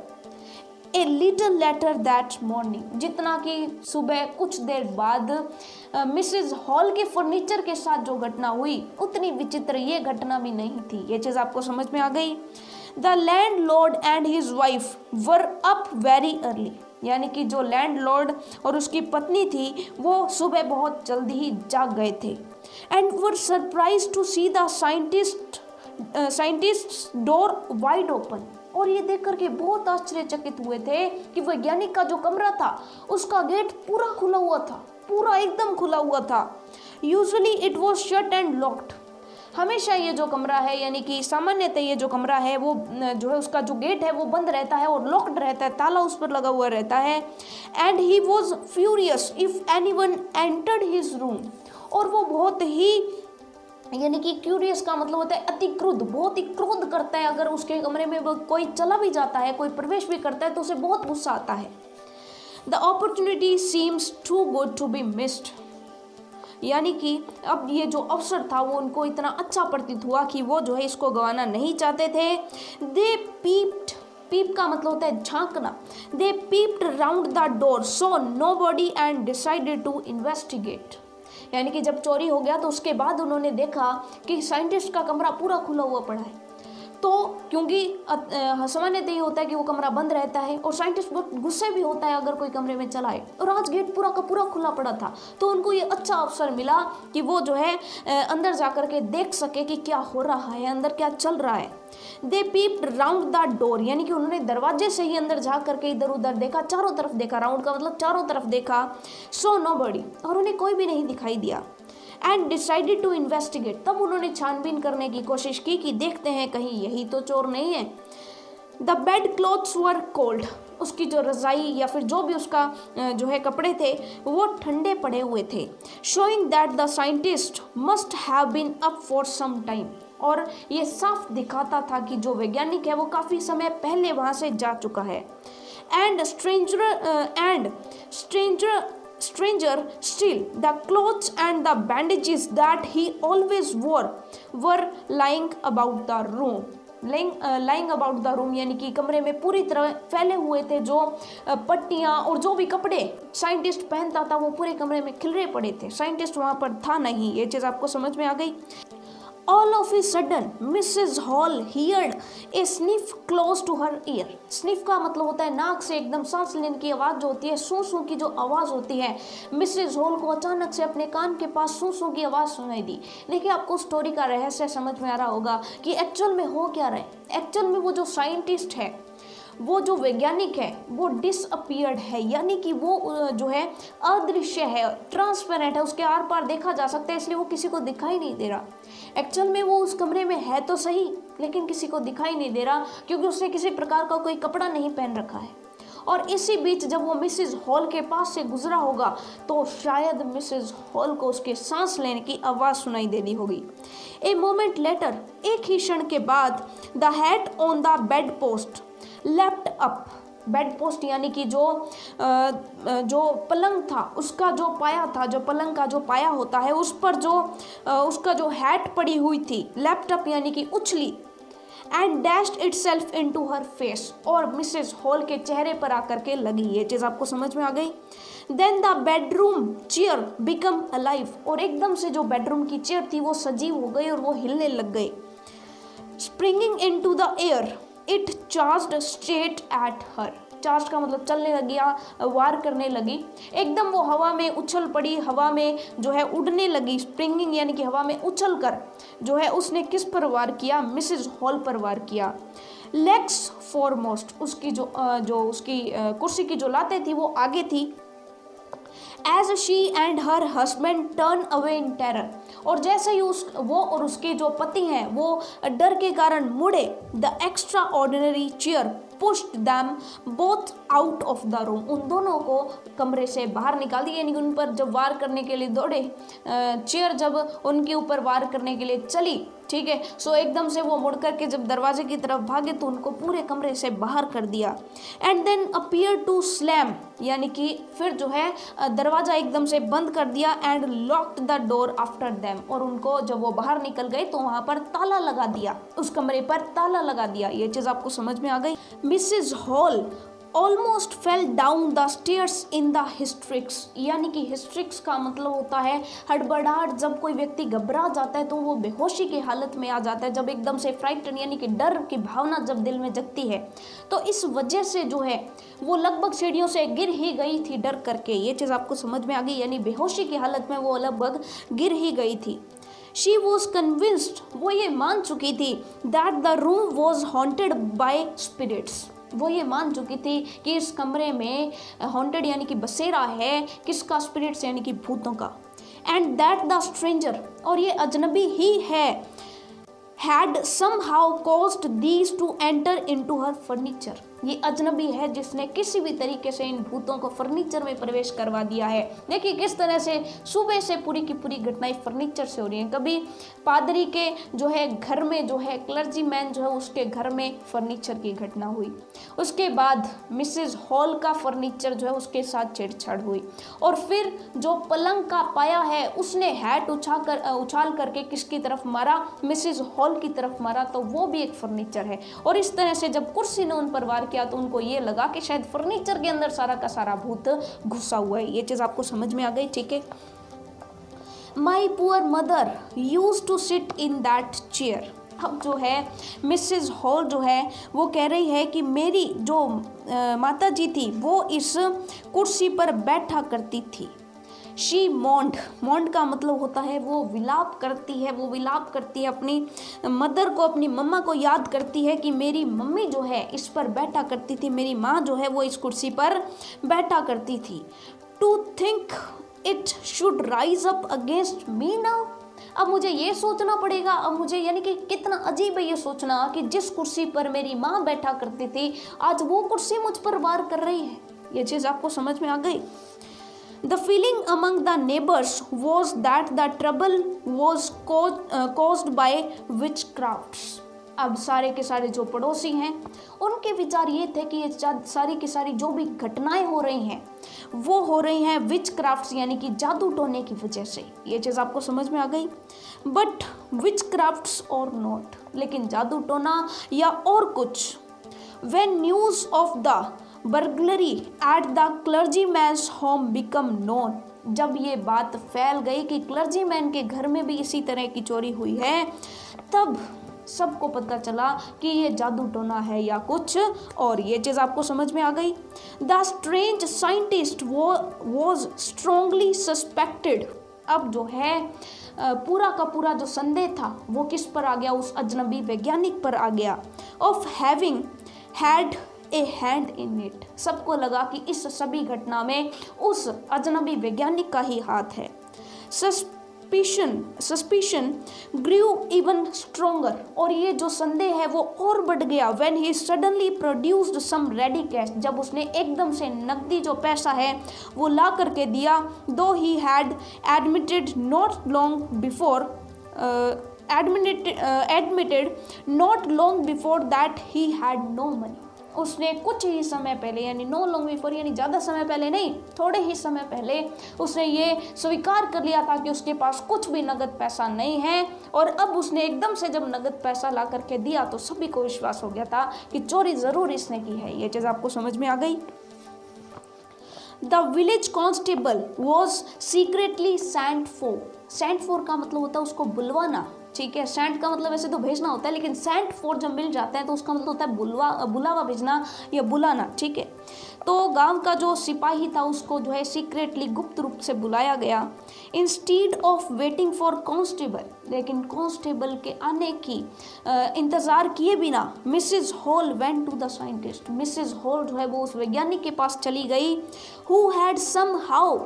a little later that morning, जितना कि सुबह कुछ देर बाद मिसेज हॉल के फर्नीचर के साथ जो घटना हुई उतनी विचित्र ये घटना भी नहीं थी। ये चीज़ आपको समझ में आ गई। The landlord and his wife were up very early, यानी कि जो लैंडलॉर्ड और उसकी पत्नी थी वो सुबह बहुत जल्दी ही जाग गए थे। And were surprise to see the scientist door wide open, और ये देख करके बहुत आश्चर्यचकित हुए थे कि वैज्ञानिक का जो कमरा था उसका गेट पूरा खुला हुआ था, पूरा एकदम खुला हुआ था। Usually it was shut and locked, हमेशा ये जो कमरा है यानी कि सामान्यतः ये जो कमरा है वो जो है उसका जो गेट है वो बंद रहता है और लॉक्ड रहता है, ताला उस पर लगा हुआ रहता है। And he was furious if anyone entered his room, और वो बहुत ही यानी कि क्यूरियस का मतलब होता है अति क्रोध, बहुत ही क्रोध करता है, अगर उसके कमरे में कोई चला भी जाता है, कोई प्रवेश भी करता है तो उसे बहुत गुस्सा आता है। The opportunity seems too good to be missed, यानी कि अब ये जो अवसर था वो उनको इतना अच्छा प्रतीत हुआ कि वो जो है इसको गंवाना नहीं चाहते थे। दे पीप्ड, पीप का मतलब होता है झांकना। They peeped round the door saw nobody and decided to investigate, यानी कि जब चोरी हो गया तो उसके बाद उन्होंने देखा कि साइंटिस्ट का कमरा पूरा खुला हुआ पड़ा है, तो क्योंकि सामान्यतः ये होता है कि वो कमरा बंद रहता है और साइंटिस्ट बहुत गुस्से भी होता है अगर कोई कमरे में चला है, और आज गेट पूरा का पूरा खुला पड़ा था, तो उनको ये अच्छा अवसर मिला कि वो जो है अंदर जा कर के देख सके कि क्या हो रहा है, अंदर क्या चल रहा है। दे पीप्ड राउंड द डोर, यानी कि उन्होंने दरवाजे से ही अंदर जा करके इधर उधर देखा, चारों तरफ देखा, राउंड का मतलब चारों तरफ देखा। सो नोबडी, और उन्हें कोई भी नहीं दिखाई दिया। एंड डिसाइडेड टू इन्वेस्टिगेट, तब उन्होंने छानबीन करने की कोशिश की कि देखते हैं कहीं यही तो चोर नहीं है। The bed clothes were cold, उसकी जो रज़ाई या फिर जो भी उसका जो है कपड़े थे वो ठंडे पड़े हुए थे। Showing that the scientist must have been up for some time, और ये साफ दिखाता था कि जो वैज्ञानिक है वो काफ़ी समय पहले वहाँ से जा चुका है। And stranger still, the clothes and the bandages that he always wore were lying about the room. lying about the room यानी कि कमरे में पूरी तरह फैले हुए थे। जो पट्टियाँ और जो भी कपड़े साइंटिस्ट पहनता था वो पूरे कमरे में खिलरे पड़े थे। साइंटिस्ट वहाँ पर था नहीं, ये चीज़ आपको समझ में आ गई। All of a sudden, Mrs. Hall heard a sniff close to her ear. Sniff का मतलब होता है नाक से एकदम सांस लेने की आवाज़ जो होती है, सू सू की जो आवाज़ होती है। मिसेज हॉल को अचानक से अपने कान के पास सू सू की आवाज़ सुनाई दी। देखिए आपको स्टोरी का रहस्य समझ में आ रहा होगा कि एक्चुअल में हो क्या रहा है। एक्चुअल में वो जो साइंटिस्ट है, वो जो वैज्ञानिक है वो डिसअपियर्ड है, यानी कि वो जो है अदृश्य है, ट्रांसपेरेंट है, उसके आर पार देखा जा सकता है, इसलिए वो किसी को दिखाई नहीं दे रहा। एक्चुअल में वो उस कमरे में है तो सही, लेकिन किसी को दिखाई नहीं दे रहा क्योंकि उसने किसी प्रकार का कोई कपड़ा नहीं पहन रखा है। और इसी बीच जब वो मिसेज हॉल के पास से गुजरा होगा तो शायद मिसेज हॉल को उसके सांस लेने की आवाज़ सुनाई देनी होगी। ए मोमेंट लेटर, एक ही क्षण के बाद, the hat on the bed post left up. Bed post यानी कि जो पलंग था उसका जो पाया था, जो पलंग का जो पाया होता है उस पर जो उसका जो हैट पड़ी हुई थी, लेफ्ट अप यानी कि उछली, and dashed itself into her face, और मिसेज हॉल के चेहरे पर आकर के लगी। ये चीज़ आपको समझ में आ गई। Then the bedroom chair become alive, और एकदम से जो बेडरूम की चेयर थी वो सजीव हो गई और वो हिलने लग गई। Springing into the air it charged straight at her. Charge का मतलब चलने लगी या वार करने लगी। एकदम वो हवा में उछल पड़ी, हवा में जो है उड़ने लगी। स्प्रिंगिंग यानी कि हवा में उछल कर जो है उसने किस पर वार किया? मिसेज हॉल पर वार किया। लेग्स फॉरमोस्ट, उसकी जो उसकी कुर्सी की जो लातें थी वो आगे थी। As she and her husband turn away in terror, और जैसे ही वो और उसके जो पति हैं वो डर के कारण मुड़े, the extra ordinary chair pushed them both out of the room, उन दोनों को कमरे से बाहर निकाल दिया। यानी कि उन पर जब वार करने के लिए दौड़े, चेयर जब उनके ऊपर वार करने के लिए चली, ठीक है, सो एकदम से वो मुड़ करके जब दरवाजे की तरफ भागे तो उनको पूरे कमरे से बाहर कर दिया। And then appear to slam, यानी कि फिर जो है दरवाज़ा एकदम से बंद कर दिया। And locked the door after them, और उनको जब वो बाहर निकल गए तो वहाँ पर ताला लगा दिया, उस कमरे पर ताला लगा दिया। ये चीज़ आपको समझ में आ गई। Mrs Hall almost fell down the stairs in the hysterics, यानी कि हिस्ट्रिक्स का मतलब होता है हड़बड़ाहट। जब कोई व्यक्ति घबरा जाता है तो वो बेहोशी की हालत में आ जाता है, जब एकदम से फ्राइटन यानी कि डर की भावना जब दिल में जगती है, तो इस वजह से जो है वो लगभग सीढ़ियों से गिर ही गई थी डर करके। ये चीज़ आपको समझ में आ गई, यानी बेहोशी की हालत में वो लगभग गिर ही गई थी। शी वॉज कन्विंस्ड, वो ये मान चुकी थी, that the room was haunted by spirits, वो ये मान चुकी थी कि इस कमरे में हॉन्टेड यानी कि बसेरा है, किसका? स्पिरिट्स यानी कि भूतों का। एंड दैट द स्ट्रेंजर, और ये अजनबी ही है, had somehow caused these two enter into her furniture, ये अजनबी है जिसने किसी भी तरीके से इन भूतों को फर्नीचर में प्रवेश करवा दिया है। देखिए किस तरह से सुबह से पूरी की पूरी घटनाएं फर्नीचर से हो रही हैं। कभी पादरी के जो है घर में जो है क्लर्जी मैन जो है उसके घर में फर्नीचर की घटना हुई, उसके बाद मिसेज हॉल का फर्नीचर जो है उसके साथ छेड़छाड़ हुई, और फिर जो पलंग का पाया है उसने हैट उछाल करके किसकी तरफ मारा? मिसेज हॉल की तरफ मारा, तो वो भी एक फर्नीचर है। और इस तरह से जब कुर्सी ने उन पर वार किया तो उनको ये लगा कि शायद फर्नीचर के अंदर सारा का सारा भूत घुसा हुआ है। ये चीज़ आपको समझ में आ गई, ठीक है। My poor mother used to sit in that chair, अब जो है मिसेज हॉल जो है वो कह रही है कि मेरी जो माता जी थी वो इस कुर्सी पर बैठा करती थी। शी मॉन्ड का मतलब होता है वो विलाप करती है, वो विलाप करती है अपनी मदर को, अपनी मम्मा को याद करती है कि मेरी मम्मी जो है इस पर बैठा करती थी, मेरी माँ जो है वो इस कुर्सी पर बैठा करती थी। To think it should rise up against me now. अब मुझे ये सोचना पड़ेगा, अब मुझे यानी कि कितना अजीब है ये सोचना कि जिस कुर्सी पर मेरी माँ बैठा करती थी आज वो कुर्सी मुझ पर वार कर रही है। ये चीज़ आपको समझ में आ गई। The feeling among the neighbors was that the trouble was caused by witchcrafts। अब सारे के सारे जो पड़ोसी हैं उनके विचार ये थे कि ये सारी की सारी जो भी घटनाएं हो रही हैं वो हो रही हैं विच क्राफ्ट्स यानी कि जादू टोने की वजह से। ये चीज़ आपको समझ में आ गई। But witchcrafts or not, लेकिन जादू टोना या और कुछ। When news of the burglary at the clergyman's home become known, जब ये बात फैल गई कि क्लर्जीमैन के घर में भी इसी तरह की चोरी हुई है तब सबको पता चला कि ये जादू टोना है या कुछ और। ये चीज़ आपको समझ में आ गई। The strange scientist was strongly suspected. अब जो है पूरा का पूरा जो संदेह था वो किस पर आ गया, उस अजनबी वैज्ञानिक पर आ गया। Of having had a hand in it, सबको लगा कि इस सभी घटना में उस अजनबी वैज्ञानिक का ही हाथ है। सस्पिशन ग्रू इवन स्ट्रोंगर, और ये जो संदेह है वो और बढ़ गया। When he suddenly produced some ready cash, जब उसने एकदम से नकदी जो पैसा है वो ला करके दिया। दो he had admitted not long before admitted not long before that he had no money। उसने कुछ ही समय पहले यानी नो लॉन्ग बिफोर यानी ज़्यादा समय पहले नहीं, थोड़े ही समय पहले उसने ये स्वीकार कर लिया था कि उसके पास कुछ भी नगद पैसा नहीं है। और अब उसने एकदम से जब नगद पैसा ला करके दिया तो सभी को विश्वास हो गया था कि चोरी ज़रूर इसने की है। ये चीज़ आपको समझ में आ गई। The village constable was secretly sent for का मतलब होता है उसको बुलवाना, ठीक है। सेंट का मतलब वैसे तो भेजना होता है, लेकिन सेंट फॉर जब मिल जाता है तो उसका मतलब होता है बुलावा भेजना या बुलाना, ठीक है। तो गांव का जो सिपाही था उसको जो है सीक्रेटली गुप्त रूप से बुलाया गया। Instead of waiting for constable, लेकिन कांस्टेबल के आने की इंतज़ार किए बिना Mrs Hall went to the scientist. Mrs Hall जो है वो उस वैज्ञानिक के पास चली गई। Who had somehow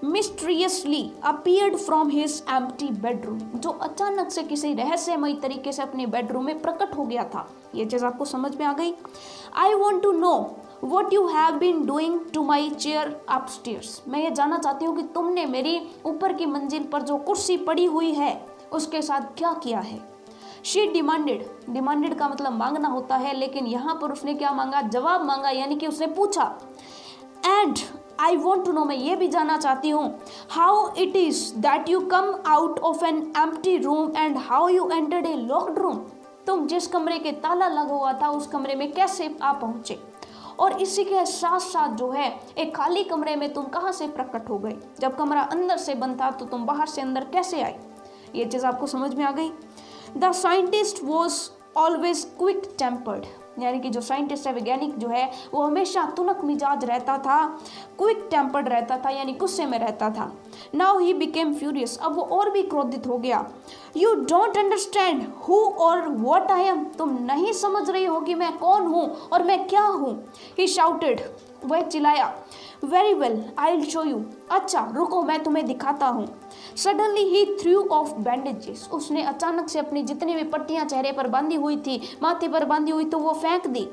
mysteriously appeared from his empty bedroom, जो अचानक से किसी रहस्यमय तरीके से अपने बेडरूम में प्रकट हो गया था। ये चीज़ आपको समझ में आ गई। I want to know what you have been doing to my chair upstairs, मैं ये जानना चाहती हूँ कि तुमने मेरी ऊपर की मंजिल पर जो कुर्सी पड़ी हुई है उसके साथ क्या किया है। शी डिमांडेड का मतलब मांगना होता है, लेकिन यहाँ पर उसने क्या मांगा, जवाब मांगा, यानी कि उसने पूछा। And I want to know, मैं ये भी जानना चाहती हूँ, how it is that you come out of an empty room and how you entered a locked room, तुम जिस कमरे के ताला लगा हुआ था उस कमरे में कैसे आप पहुँचे, और इसी के साथ साथ जो है एक खाली कमरे में तुम कहाँ से प्रकट हो गए, जब कमरा अंदर से बंद था तो तुम बाहर से अंदर कैसे आए। ये चीज़ आपको समझ में आ गई। The scientist was always quick tempered, यानी कि जो साइंटिस्ट है, वैज्ञानिक जो है, वो हमेशा तुनक मिजाज रहता था, क्विक टेम्पर्ड रहता था, यानी गुस्से में रहता था। नाउ ही बिकेम फ्यूरियस, अब वो और भी क्रोधित हो गया। यू डोंट अंडरस्टैंड हु और व्हाट आई एम, तुम नहीं समझ रही हो कि मैं कौन हूँ और मैं क्या हूँ। ही शाउटेड, वह चिल्लाया। Very well I will show you, अच्छा रुको मैं तुम्हें दिखाता हूँ। Suddenly he threw of bandages, उसने अचानक से अपनी जितनी भी पट्टियां चेहरे पर बांधी हुई थी, माथे पर बांधी हुई, तो वो फेंक दी।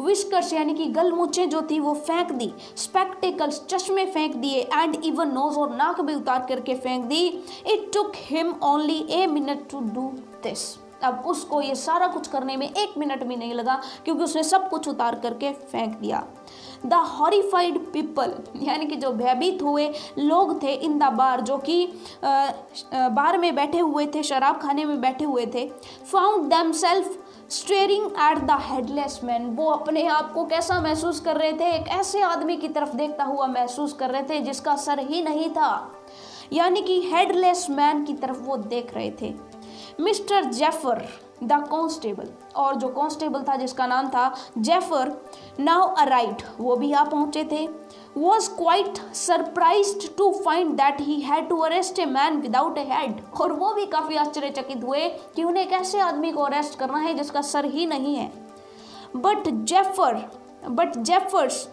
विस्कर्स यानी कि गलमूछें जो थी वो फेंक दी। स्पेक्टिकल्स चश्मे फेंक दिए। एंड इवन नोज और नाक भी उतार करके फेंक दी। It took him only a minute to do this, अब उसको ये सारा कुछ करने में 1 मिनट भी नहीं लगा क्योंकि उसने सब कुछ उतार करके फेंक दिया। द हॉरिफाइड पीपल, यानी कि जो भयभीत हुए लोग थे इन द बार, जो कि बार में बैठे हुए थे, शराब खाने में बैठे हुए थे, found themself staring at the headless man, वो अपने आप को कैसा महसूस कर रहे थे, एक ऐसे आदमी की तरफ देखता हुआ महसूस कर रहे थे जिसका सर ही नहीं था, यानी कि हेडलेस मैन की तरफ वो देख रहे थे। मिस्टर जेफर द कांस्टेबल, और जो कांस्टेबल था जिसका नाम था जेफर, नाउ अराइव्ड, वो भी यहाँ पहुंचे थे। Was quite surprised to find that he had to arrest a man without a head, और वो भी काफ़ी आश्चर्यचकित हुए कि उन्हें एक ऐसे आदमी को अरेस्ट करना है जिसका सर ही नहीं है। But Jeffers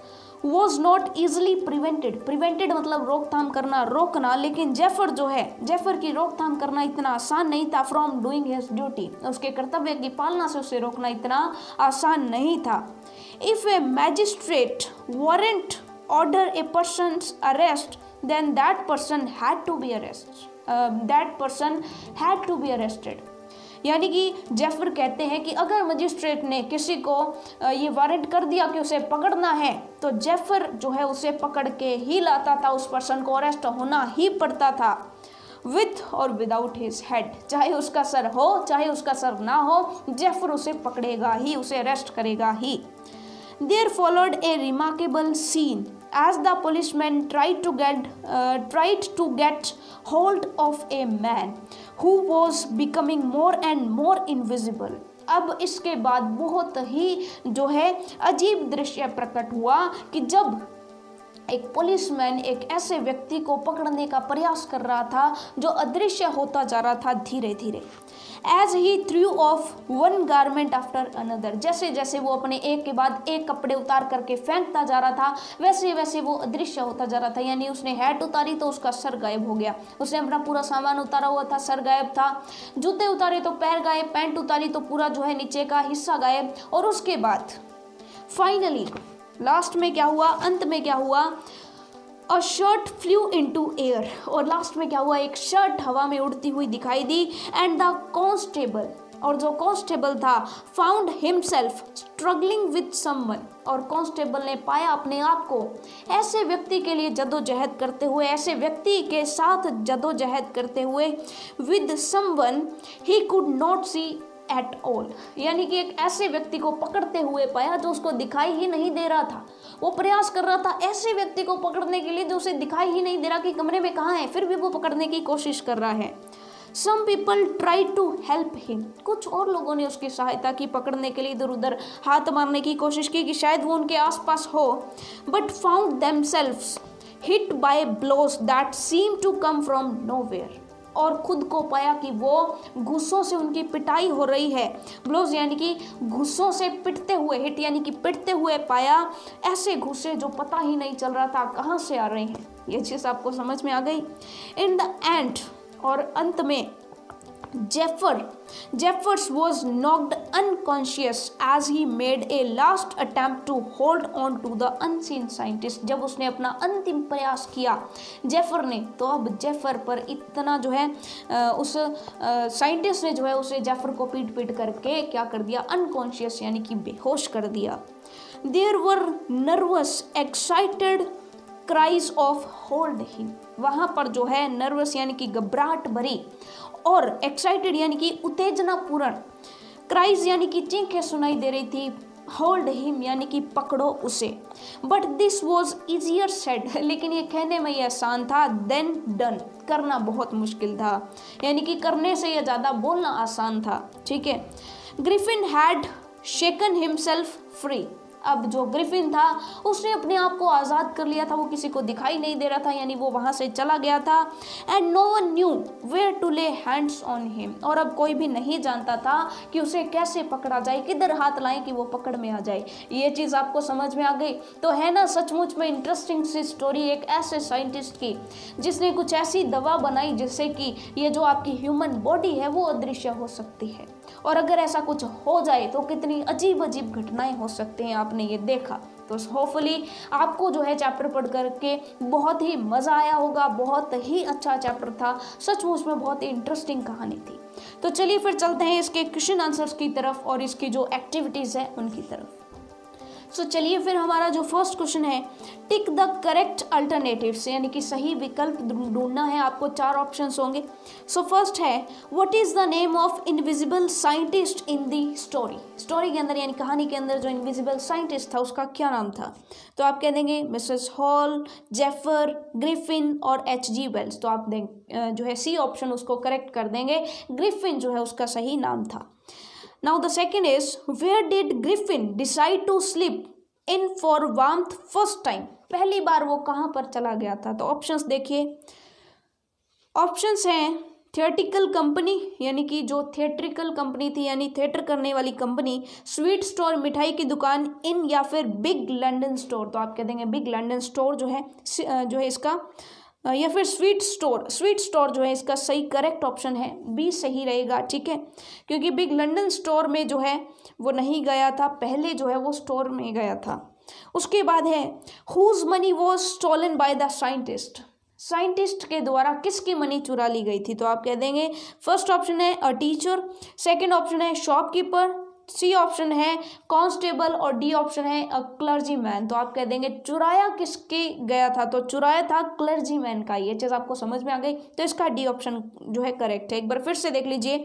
was not easily prevented. Prevented मतलब रोकथाम करना, रोकना, लेकिन जेफर जो है, जेफर की रोकथाम करना इतना आसान नहीं था। फ्रॉम डूइंग हिज ड्यूटी, उसके कर्तव्य की पालना से उसे रोकना इतना आसान नहीं था। If a magistrate warrant order a person's arrest then that person had to be arrested. यानी कि जेफर कहते हैं कि अगर मजिस्ट्रेट ने किसी को ये वारंट कर दिया कि उसे पकड़ना है, तो जेफर जो है उसे पकड़ के ही लाता था, उस पर्सन को अरेस्ट होना ही पड़ता था, विथ और विदाउट हिज हेड। चाहे उसका सर हो चाहे उसका सर ना हो, जेफर उसे पकड़ेगा ही, उसे अरेस्ट करेगा ही। There followed a remarkable scene as the policeman tried to get hold of a man who was becoming more and more invisible। अब इसके बाद बहुत ही जो है अजीब दृश्य प्रकट हुआ कि जब एक पुलिसमैन एक ऐसे व्यक्ति को पकड़ने का प्रयास कर रहा था जो अदृश्य होता जा रहा था धीरे धीरे। As he threw off one garment after another, जैसे जैसे वो अपने एक के बाद एक कपड़े उतार करके फेंकता जा रहा था, वैसे वैसे वो अदृश्य होता जा रहा था। यानी उसने हैट उतारी तो उसका सर गायब हो गया, उसने अपना पूरा सामान उतारा हुआ था, सर गायब था, जूते उतारे तो पैर गायब, पैंट उतारी तो पूरा जो है नीचे का हिस्सा गायब। और उसके बाद फाइनली लास्ट में क्या हुआ, अंत में क्या हुआ, अ शर्ट फ्लू इनटू एयर, और लास्ट में क्या हुआ, एक शर्ट हवा में उड़ती हुई दिखाई दी। एंड द कांस्टेबल, और जो कांस्टेबल था, found himself struggling with someone, और कांस्टेबल ने पाया अपने आप को ऐसे व्यक्ति के लिए जदोजहद करते हुए, ऐसे व्यक्ति के साथ जदोजहद करते हुए, with someone he could not see at all. यानी कि एक ऐसे व्यक्ति को पकड़ते हुए पाया जो उसको दिखाई ही नहीं दे रहा था। वो प्रयास कर रहा था ऐसे व्यक्ति को पकड़ने के लिए जो उसे दिखाई ही नहीं दे रहा कि कमरे में कहाँ है, फिर भी वो पकड़ने की कोशिश कर रहा है। Some people tried to help him, कुछ और लोगों ने उसकी सहायता की, पकड़ने के लिए इधर उधर हाथ मारने की कोशिश की कि शायद वो उनके आसपास हो। But found themselves hit by blows that seemed to come from nowhere, और खुद को पाया कि वो घुस्सों से उनकी पिटाई हो रही है। ब्लोज यानी कि घुस्सों से पिटते हुए, हिट यानी कि पिटते हुए पाया, ऐसे घुस्से जो पता ही नहीं चल रहा था कहाँ से आ रहे हैं। ये चीज़ आपको समझ में आ गई। इन द एंड, और अंत में, Jeffers was knocked unconscious as he made a last attempt to hold on to the unseen scientist। जब उसने अपना अंतिम प्रयास किया जेफर ने, तो अब जेफर पर इतना जो है उस साइंटिस्ट ने जो है उसे जेफर को पीट पीट करके क्या कर दिया, अनकॉन्शियस यानी कि बेहोश कर दिया। There were nervous excited cries of hold him, वहाँ पर जो है नर्वस यानी कि घबराहट भरी, और एक्साइटेड यानी कि उत्तेजनापूर्ण, क्राइज यानी कि चीखें सुनाई दे रही थी, होल्ड हिम यानी कि पकड़ो उसे। But this was easier said, लेकिन ये कहने में ये आसान था, देन डन, करना बहुत मुश्किल था। यानी कि करने से ये ज़्यादा बोलना आसान था। ठीक है। Griffin had shaken himself free, अब जो ग्रिफिन था उसने अपने आप को आज़ाद कर लिया था, वो किसी को दिखाई नहीं दे रहा था, यानी वो वहाँ से चला गया था। And no one knew where to lay hands on him, और अब कोई भी नहीं जानता था कि उसे कैसे पकड़ा जाए, किधर हाथ लाएं कि वो पकड़ में आ जाए। ये चीज़ आपको समझ में आ गई तो है ना, सचमुच में इंटरेस्टिंग सी स्टोरी एक ऐसे साइंटिस्ट की जिसने कुछ ऐसी दवा बनाई जिससे कि ये जो आपकी ह्यूमन बॉडी है वो अदृश्य हो सकती है, और अगर ऐसा कुछ हो जाए तो कितनी अजीब अजीब घटनाएं हो सकती हैं, आपने ये देखा। तो होपफुली आपको जो है चैप्टर पढ़ करके बहुत ही मज़ा आया होगा, बहुत ही अच्छा चैप्टर था, सचमुच में बहुत ही इंटरेस्टिंग कहानी थी। तो चलिए फिर चलते हैं इसके क्वेश्चन आंसर्स की तरफ और इसकी जो एक्टिविटीज़ है उनकी तरफ। सो चलिए फिर हमारा जो फर्स्ट क्वेश्चन है, टिक द करेक्ट अल्टरनेटिव्स, यानी कि सही विकल्प ढूंढना है आपको। 4 ऑप्शंस होंगे। सो फर्स्ट है, what is the name of invisible scientist in the story, story के अंदर यानी कहानी के अंदर जो इनविजिबल साइंटिस्ट था उसका क्या नाम था। तो आप कह देंगे मिसेस हॉल, जेफर, ग्रिफिन और H.G. वेल्स। तो आप जो है सी ऑप्शन उसको करेक्ट कर देंगे, ग्रिफिन जो है उसका सही नाम था। Now the second is, where did Griffin decide to sleep in for warmth first time? पहली बार वो कहाँ पर चला गया था। तो ऑप्शंस देखिए, ऑप्शंस हैं थिएट्रिकल कंपनी यानी कि जो थिएट्रिकल कंपनी थी यानी थिएटर करने वाली कंपनी, स्वीट स्टोर मिठाई की दुकान, इन या फिर बिग लंदन स्टोर। तो आप कह देंगे बिग लंदन स्टोर जो है इसका या फिर स्वीट स्टोर जो है इसका सही करेक्ट ऑप्शन है, बी सही रहेगा। ठीक है, क्योंकि बिग लंदन स्टोर में जो है वो नहीं गया था, पहले जो है वो स्टोर में गया था। उसके बाद है whose money was stolen by the scientist. Scientist के द्वारा किसकी मनी चुरा ली गई थी? तो आप कह देंगे फर्स्ट ऑप्शन है अ टीचर, सेकंड ऑप्शन है शॉपकीपर, सी ऑप्शन है कांस्टेबल और डी ऑप्शन है अ क्लर्जी मैन। तो आप कह देंगे चुराया किसके गया था? तो चुराया था क्लर्जी मैन का। ये चीज़ आपको समझ में आ गई, तो इसका डी ऑप्शन जो है करेक्ट है। एक बार फिर से देख लीजिए,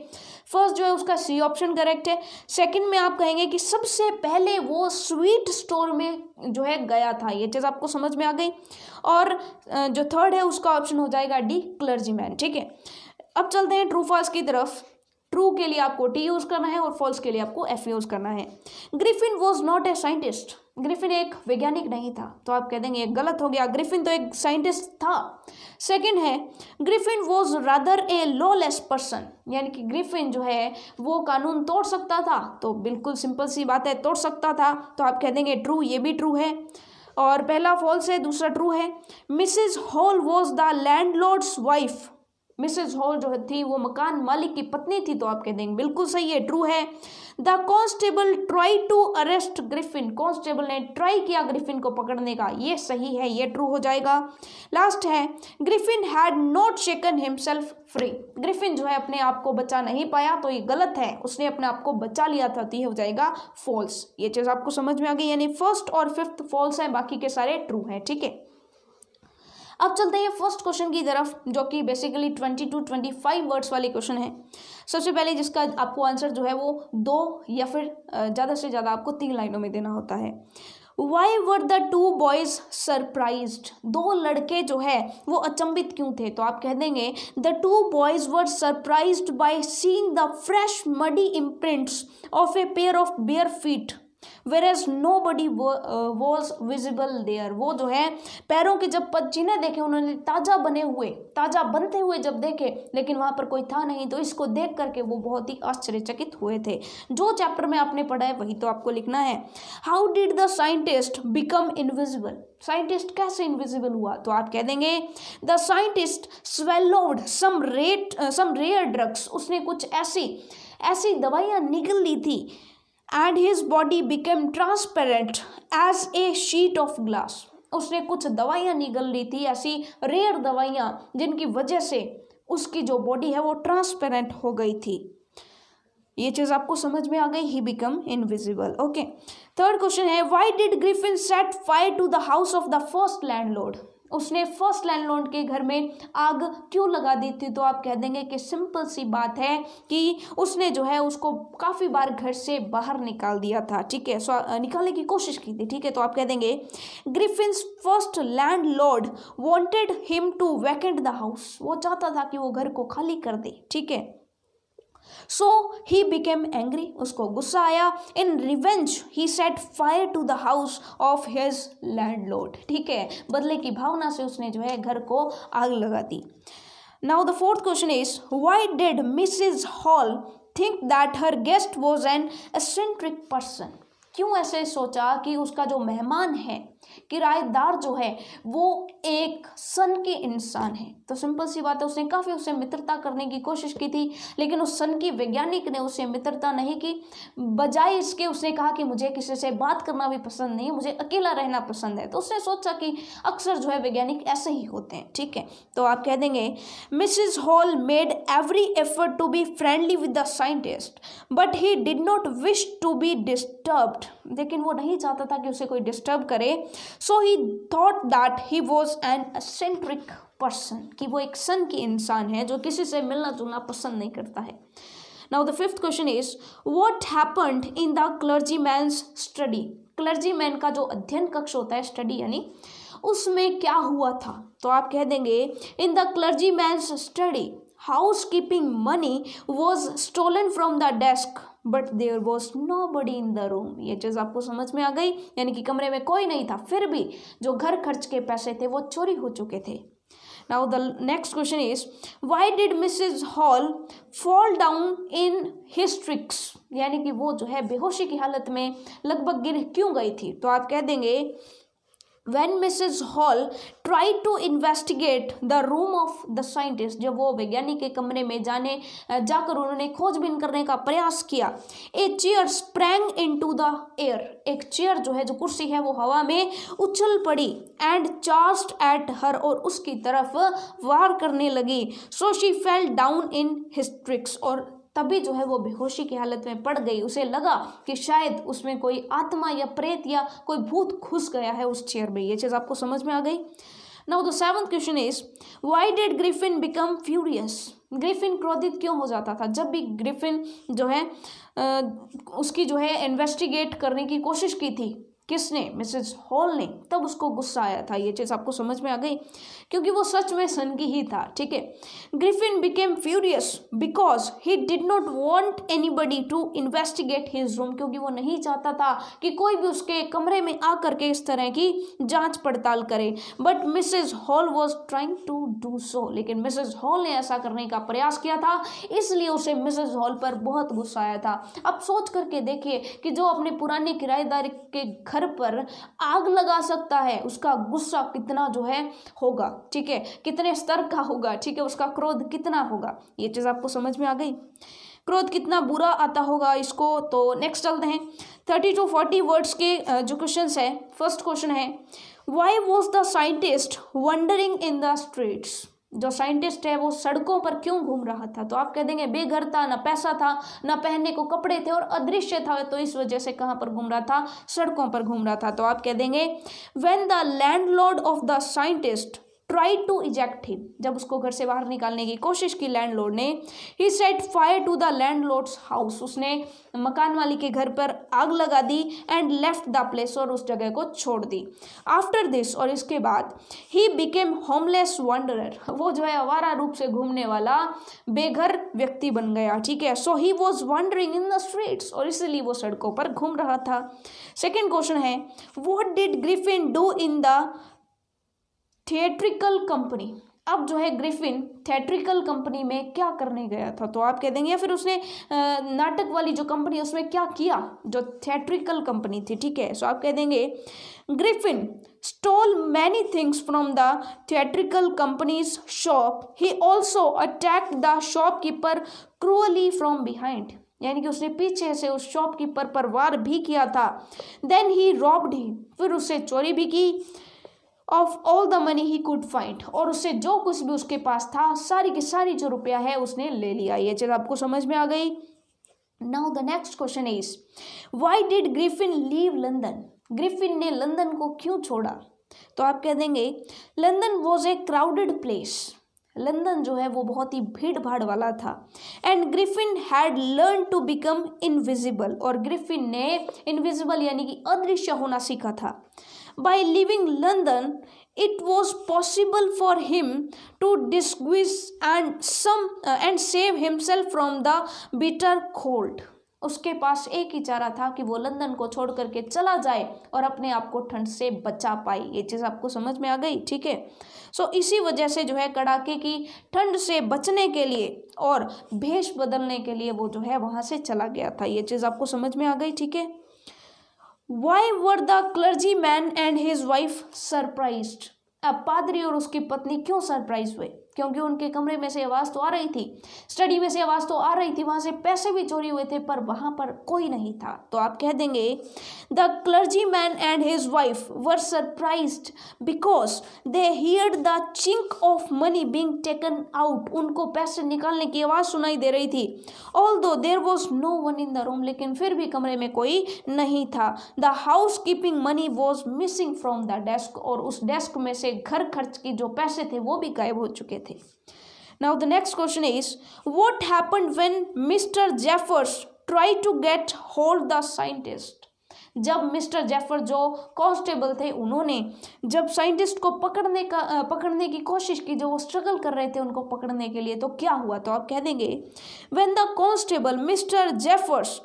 फर्स्ट जो है उसका सी ऑप्शन करेक्ट है, सेकंड में आप कहेंगे कि सबसे पहले वो स्वीट स्टोर में जो है गया था, ये चीज़ आपको समझ में आ गई, और जो थर्ड है उसका ऑप्शन हो जाएगा डी क्लर्जी मैन। ठीक है, अब चलते हैं ट्रू फॉल्स की तरफ। ट्रू के लिए आपको टी यूज़ करना है और फॉल्स के लिए आपको एफ यूज़ करना है। Griffin was not a scientist. Griffin एक वैज्ञानिक नहीं था, तो आप कह देंगे गलत हो गया, ग्रिफिन तो एक साइंटिस्ट था। सेकंड है Griffin was rather a lawless person, यानी कि ग्रिफिन जो है वो कानून तोड़ सकता था। तो बिल्कुल सिंपल सी बात है, तोड़ सकता था, तो आप कह देंगे ट्रू, ये भी ट्रू है। और पहला फॉल्स है, दूसरा ट्रू है। Mrs Hall was the landlord's wife. Mrs Hall जो थी वो मकान मालिक की पत्नी थी, तो आप कह देंगे बिल्कुल सही है, ट्रू है। The constable try to arrest Griffin. Constable ने ट्राई किया ग्रिफिन को पकड़ने का, ये सही है, ये ट्रू हो जाएगा। लास्ट है Griffin had not shaken himself free. Griffin जो है अपने आप को बचा नहीं पाया, तो ये गलत है, उसने अपने आप को बचा लिया था, तो ये हो जाएगा फॉल्स। ये चीज़ आपको समझ में आ गई, यानी फर्स्ट और फिफ्थ फॉल्स है, बाकी के सारे ट्रू हैं। ठीक है, अब चलते हैं फर्स्ट क्वेश्चन की तरफ, जो कि बेसिकली 20 to 25 वर्ड्स वाले क्वेश्चन है। सबसे पहले जिसका आपको आंसर जो है वो 2 या फिर ज़्यादा से ज़्यादा आपको 3 लाइनों में देना होता है। Why were the two boys surprised. दो लड़के जो है वो अचंभित क्यों थे? तो आप कह देंगे the two boys were surprised by seeing the fresh muddy imprints of a pair of bare feet whereas nobody was visible there। वो जो है पैरों के जब चिन्ह देखे उन्होंने, ताजा बनते हुए जब देखे, लेकिन वहां पर कोई था नहीं, तो इसको देख करके वो बहुत ही आश्चर्यचकित हुए थे। जो चैप्टर में आपने पढ़ा है वही तो आपको लिखना है। How did the scientist become invisible. Scientist कैसे इनविजिबल हुआ? तो आप कह देंगे the scientist swallowed some rare drugs. उसने कुछ ऐसी दवाइयां निगल ली थी, and his body became transparent as a sheet of glass। उसने कुछ दवाइयाँ निगल ली थी, ऐसी रेयर दवाइयाँ जिनकी वजह से उसकी जो बॉडी है वो ट्रांसपेरेंट हो गई थी। ये चीज़ आपको समझ में आ गई, he become invisible. Okay, third question है why did Griffin set fire to the house of the first landlord. उसने फर्स्ट लैंडलॉर्ड के घर में आग क्यों लगा दी थी? तो आप कह देंगे कि सिंपल सी बात है कि उसने जो है उसको काफ़ी बार घर से बाहर निकाल दिया था। ठीक है, निकालने की कोशिश की थी। ठीक है, तो आप कह देंगे Griffin's first landlord wanted him to vacant the house. वो चाहता था कि वो घर को खाली कर दे। ठीक है, सो ही बिकेम एंग्री। उसको गुस्सा आया। In revenge he set fire to the house of his landlord. ठीक है, बदले की भावना से उसने जो है घर को आग लगा दी। Now the fourth question is why did Mrs Hall think that her guest was an eccentric person. क्यों ऐसे सोचा कि उसका जो मेहमान है, किराएदार जो है, वो एक सन के इंसान है? तो सिंपल सी बात है, उसने काफ़ी उससे मित्रता करने की कोशिश की थी, लेकिन उस सन की वैज्ञानिक ने उससे मित्रता नहीं की। बजाय इसके उसने कहा कि मुझे किसी से बात करना भी पसंद नहीं है, मुझे अकेला रहना पसंद है। तो उसने सोचा कि अक्सर जो है वैज्ञानिक ऐसे ही होते हैं। ठीक है, तो आप कह देंगे Mrs Hall made every effort to be friendly with the scientist but he did not wish to be disturbed. लेकिन वो नहीं चाहता था कि उसे कोई डिस्टर्ब करे। So he thought that he was an eccentric person, कि वो एक सन की इंसान है जो किसी से मिलना जुलना पसंद नहीं करता है। Now the fifth question is what happened in the clergyman's study. Clergyman का जो अध्ययन कक्ष होता है, स्टडी यानी, उसमें क्या हुआ था? तो आप कह देंगे in the clergyman's study housekeeping money was stolen from the desk but there was nobody in the room. ये चीज़ आपको समझ में आ गई, यानी कि कमरे में कोई नहीं था, फिर भी जो घर खर्च के पैसे थे वो चोरी हो चुके थे। Now the next question is why did Mrs Hall fall down in hysterics, यानी कि वो जो है बेहोशी की हालत में लगभग गिर क्यों गई थी। तो आप कह देंगे When Mrs. Hall tried to investigate the room of the scientist, जब वो वैज्ञानिक के कमरे में जाकर उन्होंने खोजबीन करने का प्रयास किया, a chair sprang into the air, एक चेयर जो है, जो कुर्सी है, वो हवा में उछल पड़ी, and charged at her, और उसकी तरफ वार करने लगी, so she fell down in hysterics, और तभी जो है वो बेहोशी की हालत में पड़ गई। उसे लगा कि शायद उसमें कोई आत्मा या प्रेत या कोई भूत घुस गया है उस चेयर में। ये चीज़ आपको समझ में आ गई। Now the seventh question is why did Griffin become furious, Griffin क्रोधित क्यों हो जाता था। जब भी ग्रिफिन जो है उसकी जो है इन्वेस्टिगेट करने की कोशिश की थी, किसने, मिसेस हॉल ने, तब उसको गुस्सा आया था। ये चीज़ आपको समझ में आ गई, क्योंकि वो सच में सनकी ही था। ठीक है, Griffin became furious because he did not want anybody to investigate his room, क्योंकि वो नहीं चाहता था कि कोई भी उसके कमरे में आकर के इस तरह की जांच पड़ताल करे। But Mrs Hall was trying to do so, लेकिन मिसेस हॉल ने ऐसा करने का प्रयास किया था, इसलिए उसे मिसेस हॉल पर बहुत गुस्सा आया था। अब सोच करके देखिए कि जो अपने पुराने किराएदार के घर पर आग लगा सकता है, उसका गुस्सा कितना जो है होगा। ठीक है, कितने स्तर का होगा। ठीक है, उसका क्रोध कितना होगा। ये चीज आपको समझ में आ गई, क्रोध कितना बुरा आता होगा इसको। तो नेक्स्ट चलते हैं 30 to 40 वर्ड्स के जो क्वेश्चन है। फर्स्ट क्वेश्चन है why was the scientist wondering in the streets, जो साइंटिस्ट है वो सड़कों पर क्यों घूम रहा था। तो आप कह देंगे बेघर था, ना पैसा था, ना पहनने को कपड़े थे और अदृश्य था, तो इस वजह से कहाँ पर घूम रहा था, सड़कों पर घूम रहा था। तो आप कह देंगे when the landlord of the scientist try to eject him, जब उसको घर से बाहर निकालने की कोशिश की लैंडलॉर्ड ने, he set fire to the landlord's house, उसने मकान वाली के घर पर आग लगा दी, एंड लेफ्ट द प्लेस, और उस जगह को छोड़ दी। आफ्टर दिस, और इसके बाद, ही बिकेम होमलेस वंडरर, वो जो है आवारा रूप से घूमने वाला बेघर व्यक्ति बन गया। ठीक है, so he was wandering in the streets, और इसलिए वो सड़कों पर घूम रहा था। सेकेंड क्वेश्चन है what did Griffin do in the theatrical company, अब जो है ग्रिफिन थिएट्रिकल कंपनी में क्या करने गया था। तो आप कह देंगे या फिर उसने नाटक वाली जो कंपनी है उसमें क्या किया, जो थिएट्रिकल कंपनी थी। ठीक है, सो आप कह देंगे Griffin stole many things from the theatrical company's shop, he also attacked the shopkeeper cruelly from behind, यानी कि उसने पीछे से उस शॉपकीपर पर वार भी किया था। देन ही रॉब्ड हिम, फिर उससे चोरी भी की, of all the money he could find, और उससे जो कुछ भी उसके पास था, सारी की सारी जो रुपया है उसने ले लिया। ये चीज आपको समझ में आ गई। Now the next question is why did Griffin leave London, Griffin ने लंदन को क्यों छोड़ा। तो आप कह देंगे London was a crowded place, London जो है वो बहुत ही भीड़ भाड़ वाला था। And Griffin had learn to become invisible, और ग्रिफिन ने इनविजिबल यानी कि अदृश्य होना सीखा था। By leaving London, it was possible for him to disguise and save himself from the bitter cold. उसके पास एक ही चारा था कि वो लंदन को छोड़ करके चला जाए और अपने आप को ठंड से बचा पाए। ये चीज़ आपको समझ में आ गई। ठीक है, सो इसी वजह से जो है कड़ाके की ठंड से बचने के लिए और भेष बदलने के लिए वो जो है वहाँ से चला गया था। ये चीज़ आपको समझ में आ गई। ठीक है, Why were the clergyman and his wife surprised? अब पादरी और उसकी पत्नी क्यों सरप्राइज हुए, क्योंकि उनके कमरे में से आवाज़ तो आ रही थी, स्टडी में से आवाज़ तो आ रही थी, वहाँ से पैसे भी चोरी हुए थे, पर वहाँ पर कोई नहीं था। तो आप कह देंगे the clergy man and his wife were surprised because they heard the chink of money being taken out, उनको पैसे निकालने की आवाज़ सुनाई दे रही थी। Although there was no one in the room, लेकिन फिर भी कमरे में कोई नहीं था। The housekeeping money was missing from the desk, और उस डेस्क में से घर खर्च की जो पैसे थे वो भी गायब हो चुके थे। Now the next question is what happened when Mr. Jeffers tried to get hold the scientist? जब मिस्टर जेफर जो कांस्टेबल थे उन्होंने जब साइंटिस्ट को पकड़ने की कोशिश की, जो वो स्ट्रगल कर रहे थे उनको पकड़ने के लिए, तो क्या हुआ। तो आप कह देंगे when the constable Mr. Jeffers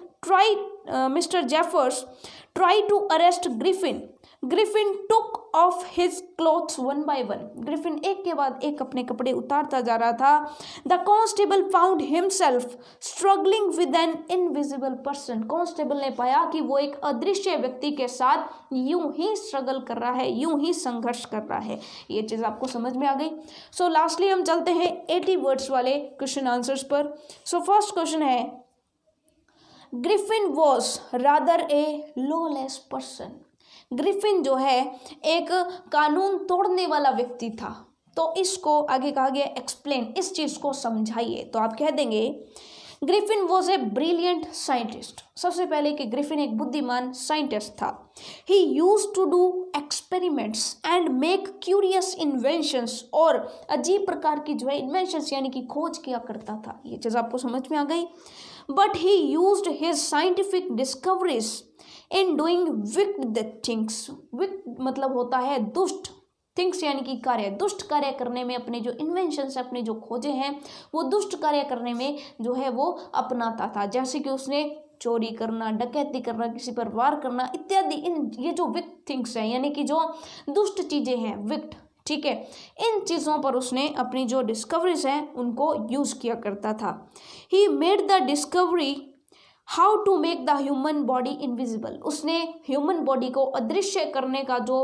tried to arrest Griffin, Griffin took of his clothes one by one. Griffin एक के बाद एक अपने कपड़े उतारता जा रहा था। The constable found himself struggling with an invisible person. Constable ने पाया कि वो एक अदृश्य व्यक्ति के साथ यूं ही स्ट्रगल कर रहा है, यूं ही संघर्ष कर रहा है। ये चीज आपको समझ में आ गई। सो लास्टली हम चलते हैं 80 वर्ड्स वाले क्वेश्चन आंसर्स पर। सो फर्स्ट क्वेश्चन है, Griffin was rather a lawless person. Griffin जो है एक कानून तोड़ने वाला व्यक्ति था। तो इसको आगे कहा गया एक्सप्लेन, इस चीज को समझाइए। तो आप कह देंगे Griffin was a brilliant scientist. सबसे पहले कि ग्रिफिन एक बुद्धिमान साइंटिस्ट था। He used to do experiments and make curious inventions, और अजीब प्रकार की जो है इन्वेंशंस यानी कि खोज किया करता था। ये चीज आपको समझ में आ गई। But he used his scientific discoveries in doing wicked things. Wicked मतलब होता है दुष्ट, थिंग्स यानी कि कार्य, दुष्ट कार्य करने में अपने जो इन्वेंशंस है, अपने जो खोजे हैं, वो दुष्ट कार्य करने में जो है वो अपनाता था। जैसे कि उसने चोरी करना, डकैती करना, किसी पर वार करना इत्यादि। इन ये जो विक्ड थिंग्स हैं यानी कि जो दुष्ट चीजें हैं, विक्ड, ठीक है, इन चीज़ों पर उसने अपनी जो डिस्कवरीज हैं उनको यूज़ किया करता था। He made the discovery how to make the human body invisible. उसने ह्यूमन बॉडी को अदृश्य करने का जो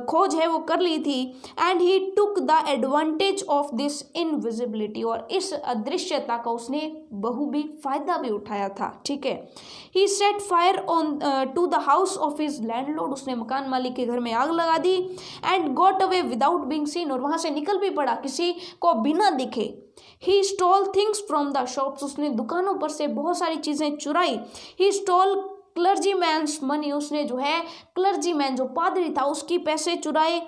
खोज है वो कर ली थी। And he took the advantage of this invisibility, और इस अदृश्यता का उसने बहुभी फायदा भी उठाया था, ठीक है। He set fire on to the house of his landlord. उसने मकान मालिक के घर में आग लगा दी। And got away without being seen, और वहां से निकल भी पड़ा किसी को बिना दिखे। He stole things from the shops. उसने दुकानों पर से बहुत सारी चीजें चुराई। He stole clergy man's money. उसने जो है क्लर्जी मैन जो पादरी था उसकी पैसे चुराए।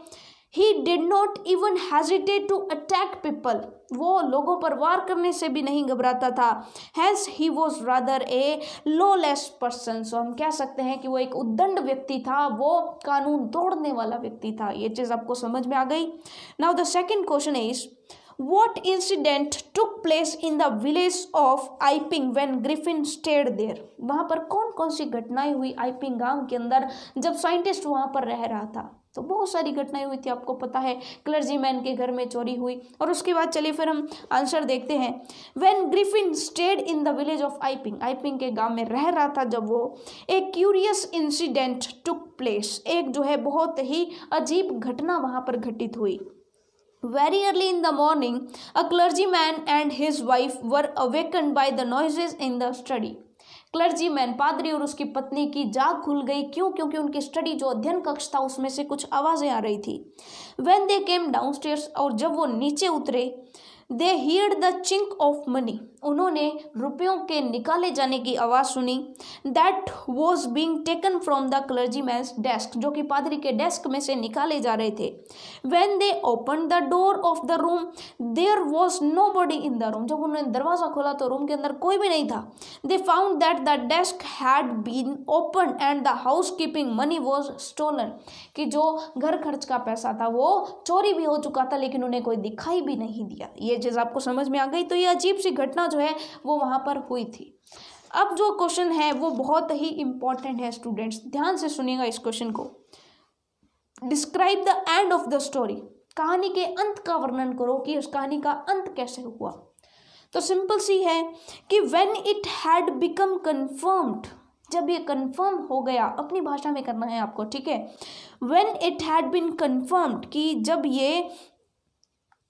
He did not even hesitate to attack people. वो लोगों पर वार करने से भी नहीं घबराता था। Has he was rather a lawless person. So हम कह सकते हैं कि वो एक उद्दंड व्यक्ति था, वो कानून तोड़ने वाला व्यक्ति था। ये चीज आपको समझ में आ गई। Now the second question is, What incident took place in the village of Iping when Griffin stayed there? वहाँ पर कौन कौन सी घटनाएं हुई आइपिंग गांव के अंदर जब साइंटिस्ट वहाँ पर रह रहा था? तो बहुत सारी घटनाएं हुई थी, आपको पता है। क्लर्जी मैन के घर में चोरी हुई, और उसके बाद चलिए फिर हम आंसर देखते हैं। When Griffin stayed in the village of Iping, आइपिंग के गांव में रह रहा था जब वो, एक क्यूरियस इंसिडेंट took place, एक जो है बहुत ही अजीब घटना वहाँ पर घटित हुई। Very early in the morning, a clergyman and his wife were awakened by the noises in the study. Clergyman, पादरी और उसकी पत्नी की जाग खुल गई। क्यों? क्योंकि उनकी स्टडी जो अध्ययन कक्ष था उसमें से कुछ आवाजें आ रही थी। When they came downstairs, और जब वो नीचे उतरे, they heard the chink of money. उन्होंने रुपयों के निकाले जाने की आवाज़ सुनी। That was being taken from the clergyman's desk, जो कि पादरी के डेस्क में से निकाले जा रहे थे। When they opened the door of the room, there was nobody in the room. जब उन्होंने दरवाज़ा खोला तो रूम के अंदर कोई भी नहीं था। They found that the desk had been opened and the housekeeping money was stolen. कि जो घर खर्च का पैसा था वो चोरी भी हो चुका था, लेकिन उन्हें कोई दिखाई भी नहीं दिया। ये चीज़ आपको समझ में आ गई। तो ये अजीब सी घटना जो है वो वहां पर हुई थी। अब जो क्वेश्चन है वो बहुत ही इंपॉर्टेंट है स्टूडेंट्स, ध्यान से सुनिएगा इस क्वेश्चन को। Describe the end of the story. कहानी के अंत का वर्णन करो कि उस कहानी का अंत कैसे हुआ। तो सिंपल सी है कि when it had become confirmed, जब ये कन्फर्म हो गया, अपनी भाषा में करना है आपको, ठीक है। When it had been confirmed, कि जब ये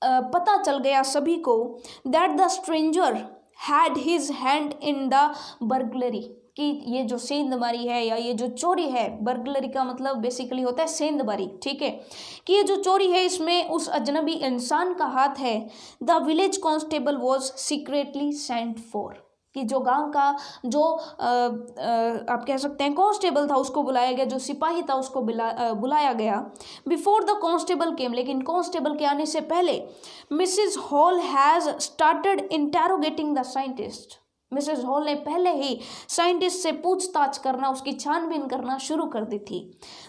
पता चल गया सभी को, that the stranger had his hand in the burglary, कि ये जो सेंधमारी है या ये जो चोरी है, बर्गलरी का मतलब बेसिकली होता है सेंधमारी, ठीक है, कि ये जो चोरी है इसमें उस अजनबी इंसान का हाथ है। The village constable was secretly sent for, कि जो गांव का जो आप कह सकते हैं कांस्टेबल था उसको बुलाया गया, जो सिपाही था उसको बुलाया गया। बिफोर द कांस्टेबल केम, लेकिन कांस्टेबल के आने से पहले Mrs Hall has started interrogating the scientist. Mrs Hall ने पहले ही साइंटिस्ट से पूछताछ करना, उसकी छानबीन करना शुरू कर दी थी।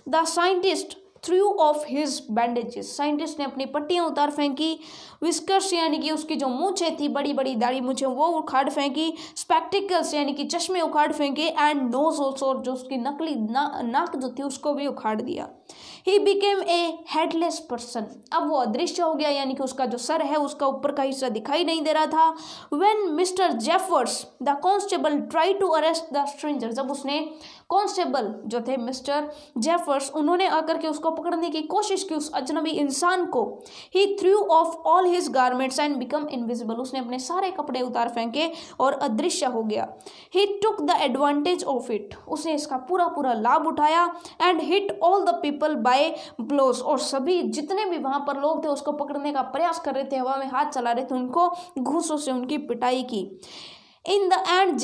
The scientist through of his bandages, scientist ने अपनी पट्टियां उतार फेंकी। विस्कर्स यानी कि उसकी जो मूछें थी, बड़ी बड़ी दाढ़ी मूछें, वो उखाड़ फेंकी। स्पेक्टिकल्स यानी कि चश्मे उखाड़ फेंके। एंड नोज ऑल्सो, जो उसकी नकली नाक जो थी उसको भी उखाड़ दिया। He became a headless person, अब वो अदृश्य हो गया, यानी कि उसका जो सर है उसका ऊपर का हिस्सा दिखाई नहीं दे रहा था। When Mr Jaffers the constable try to arrest the stranger, जब उसने कांस्टेबल जो थे मिस्टर जेफर्स, उन्होंने आकर के उसको पकड़ने की कोशिश की, उस अजनबी इंसान को, he threw off all his garments and become invisible, उसने अपने सारे कपड़े उतार फेंके और अदृश्य हो गया। He took the advantage of it, उसने इसका पूरा पूरा लाभ उठाया। And hit all the people by blows, और सभी जितने भी वहां पर लोग थे उसको पकड़ने का प्रयास कर रहे थे, हवा में हाथ चला रहे थे, उनको घूंसों से उनकी पिटाई की। In the end,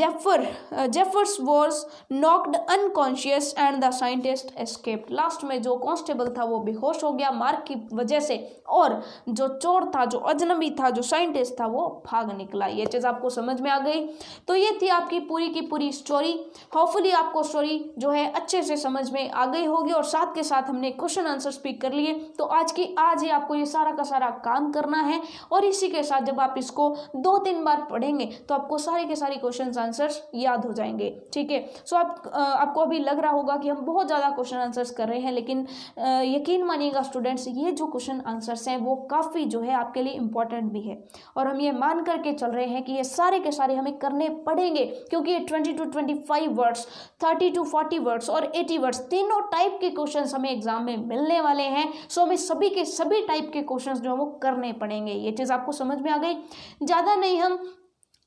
Jeffers was knocked unconscious and the scientist escaped. Last में जो कांस्टेबल था वो बेहोश हो गया मार्क की वजह से, और जो चोर था, जो अजनबी था, जो साइंटिस्ट था, वो भाग निकला। ये चीज़ आपको समझ में आ गई। तो ये थी आपकी पूरी की पूरी स्टोरी। होपफुली आपको स्टोरी जो है अच्छे से समझ में आ गई होगी, और साथ के साथ हमने क्वेश्चन आंसर स्पीक कर लिए। तो आज ही आपको ये सारा का सारा काम करना है, और इसी के साथ जब आप इसको 2-3 बार पढ़ेंगे तो आपको सारे के सारे क्वेश्चन आंसर्स याद हो जाएंगे। ठीक है, सो आपको अभी लग रहा होगा कि हम बहुत ज़्यादा क्वेश्चन आंसर्स कर रहे हैं, लेकिन यकीन मानिएगा स्टूडेंट्स, ये जो क्वेश्चन आंसर्स हैं वो काफ़ी जो है आपके लिए इंपॉर्टेंट भी है, और हम ये मान करके चल रहे हैं कि ये सारे के सारे हमें करने पड़ेंगे, क्योंकि ये 20 to 25 वर्ड्स, 30 to 40 वर्ड्स और 80 वर्ड्स, तीनों टाइप के क्वेश्चन हमें एग्जाम में मिलने वाले हैं। सो हमें सभी के सभी टाइप के क्वेश्चन जो है वो करने पड़ेंगे। ये चीज़ आपको समझ में आ गई। ज़्यादा नहीं, हम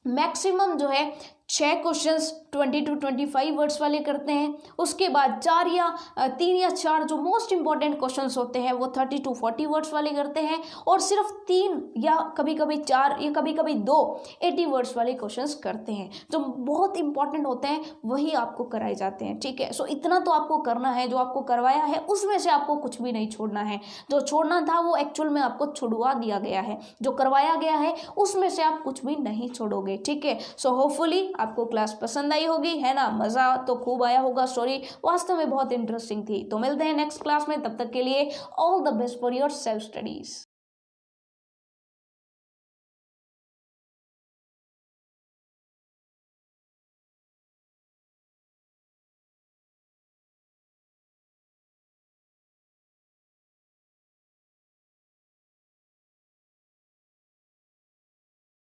मैक्सिमम जो है 6 क्वेश्चंस 20 to 25 वर्ड्स वाले करते हैं। उसके बाद 3 या 4 जो मोस्ट इंपॉर्टेंट क्वेश्चंस होते हैं वो 30 to 40 वर्ड्स वाले करते हैं, और सिर्फ 3 या कभी कभी 4 या कभी कभी 2 80 वर्ड्स वाले क्वेश्चंस करते हैं। जो बहुत इंपॉर्टेंट होते हैं वही आपको कराए जाते हैं। ठीक है, सो इतना तो आपको करना है, जो आपको करवाया है उसमें से आपको कुछ भी नहीं छोड़ना है। जो छोड़ना था वो एक्चुअल में आपको छुड़वा दिया गया है, जो करवाया गया है उसमें से आप कुछ भी नहीं छोड़ोगे। ठीक है, सो होपफुली आपको क्लास पसंद आई होगी, है ना। मज़ा तो खूब आया होगा, स्टोरी वास्तव में बहुत इंटरेस्टिंग थी। तो मिलते हैं नेक्स्ट क्लास में, तब तक के लिए all the best for your self studies.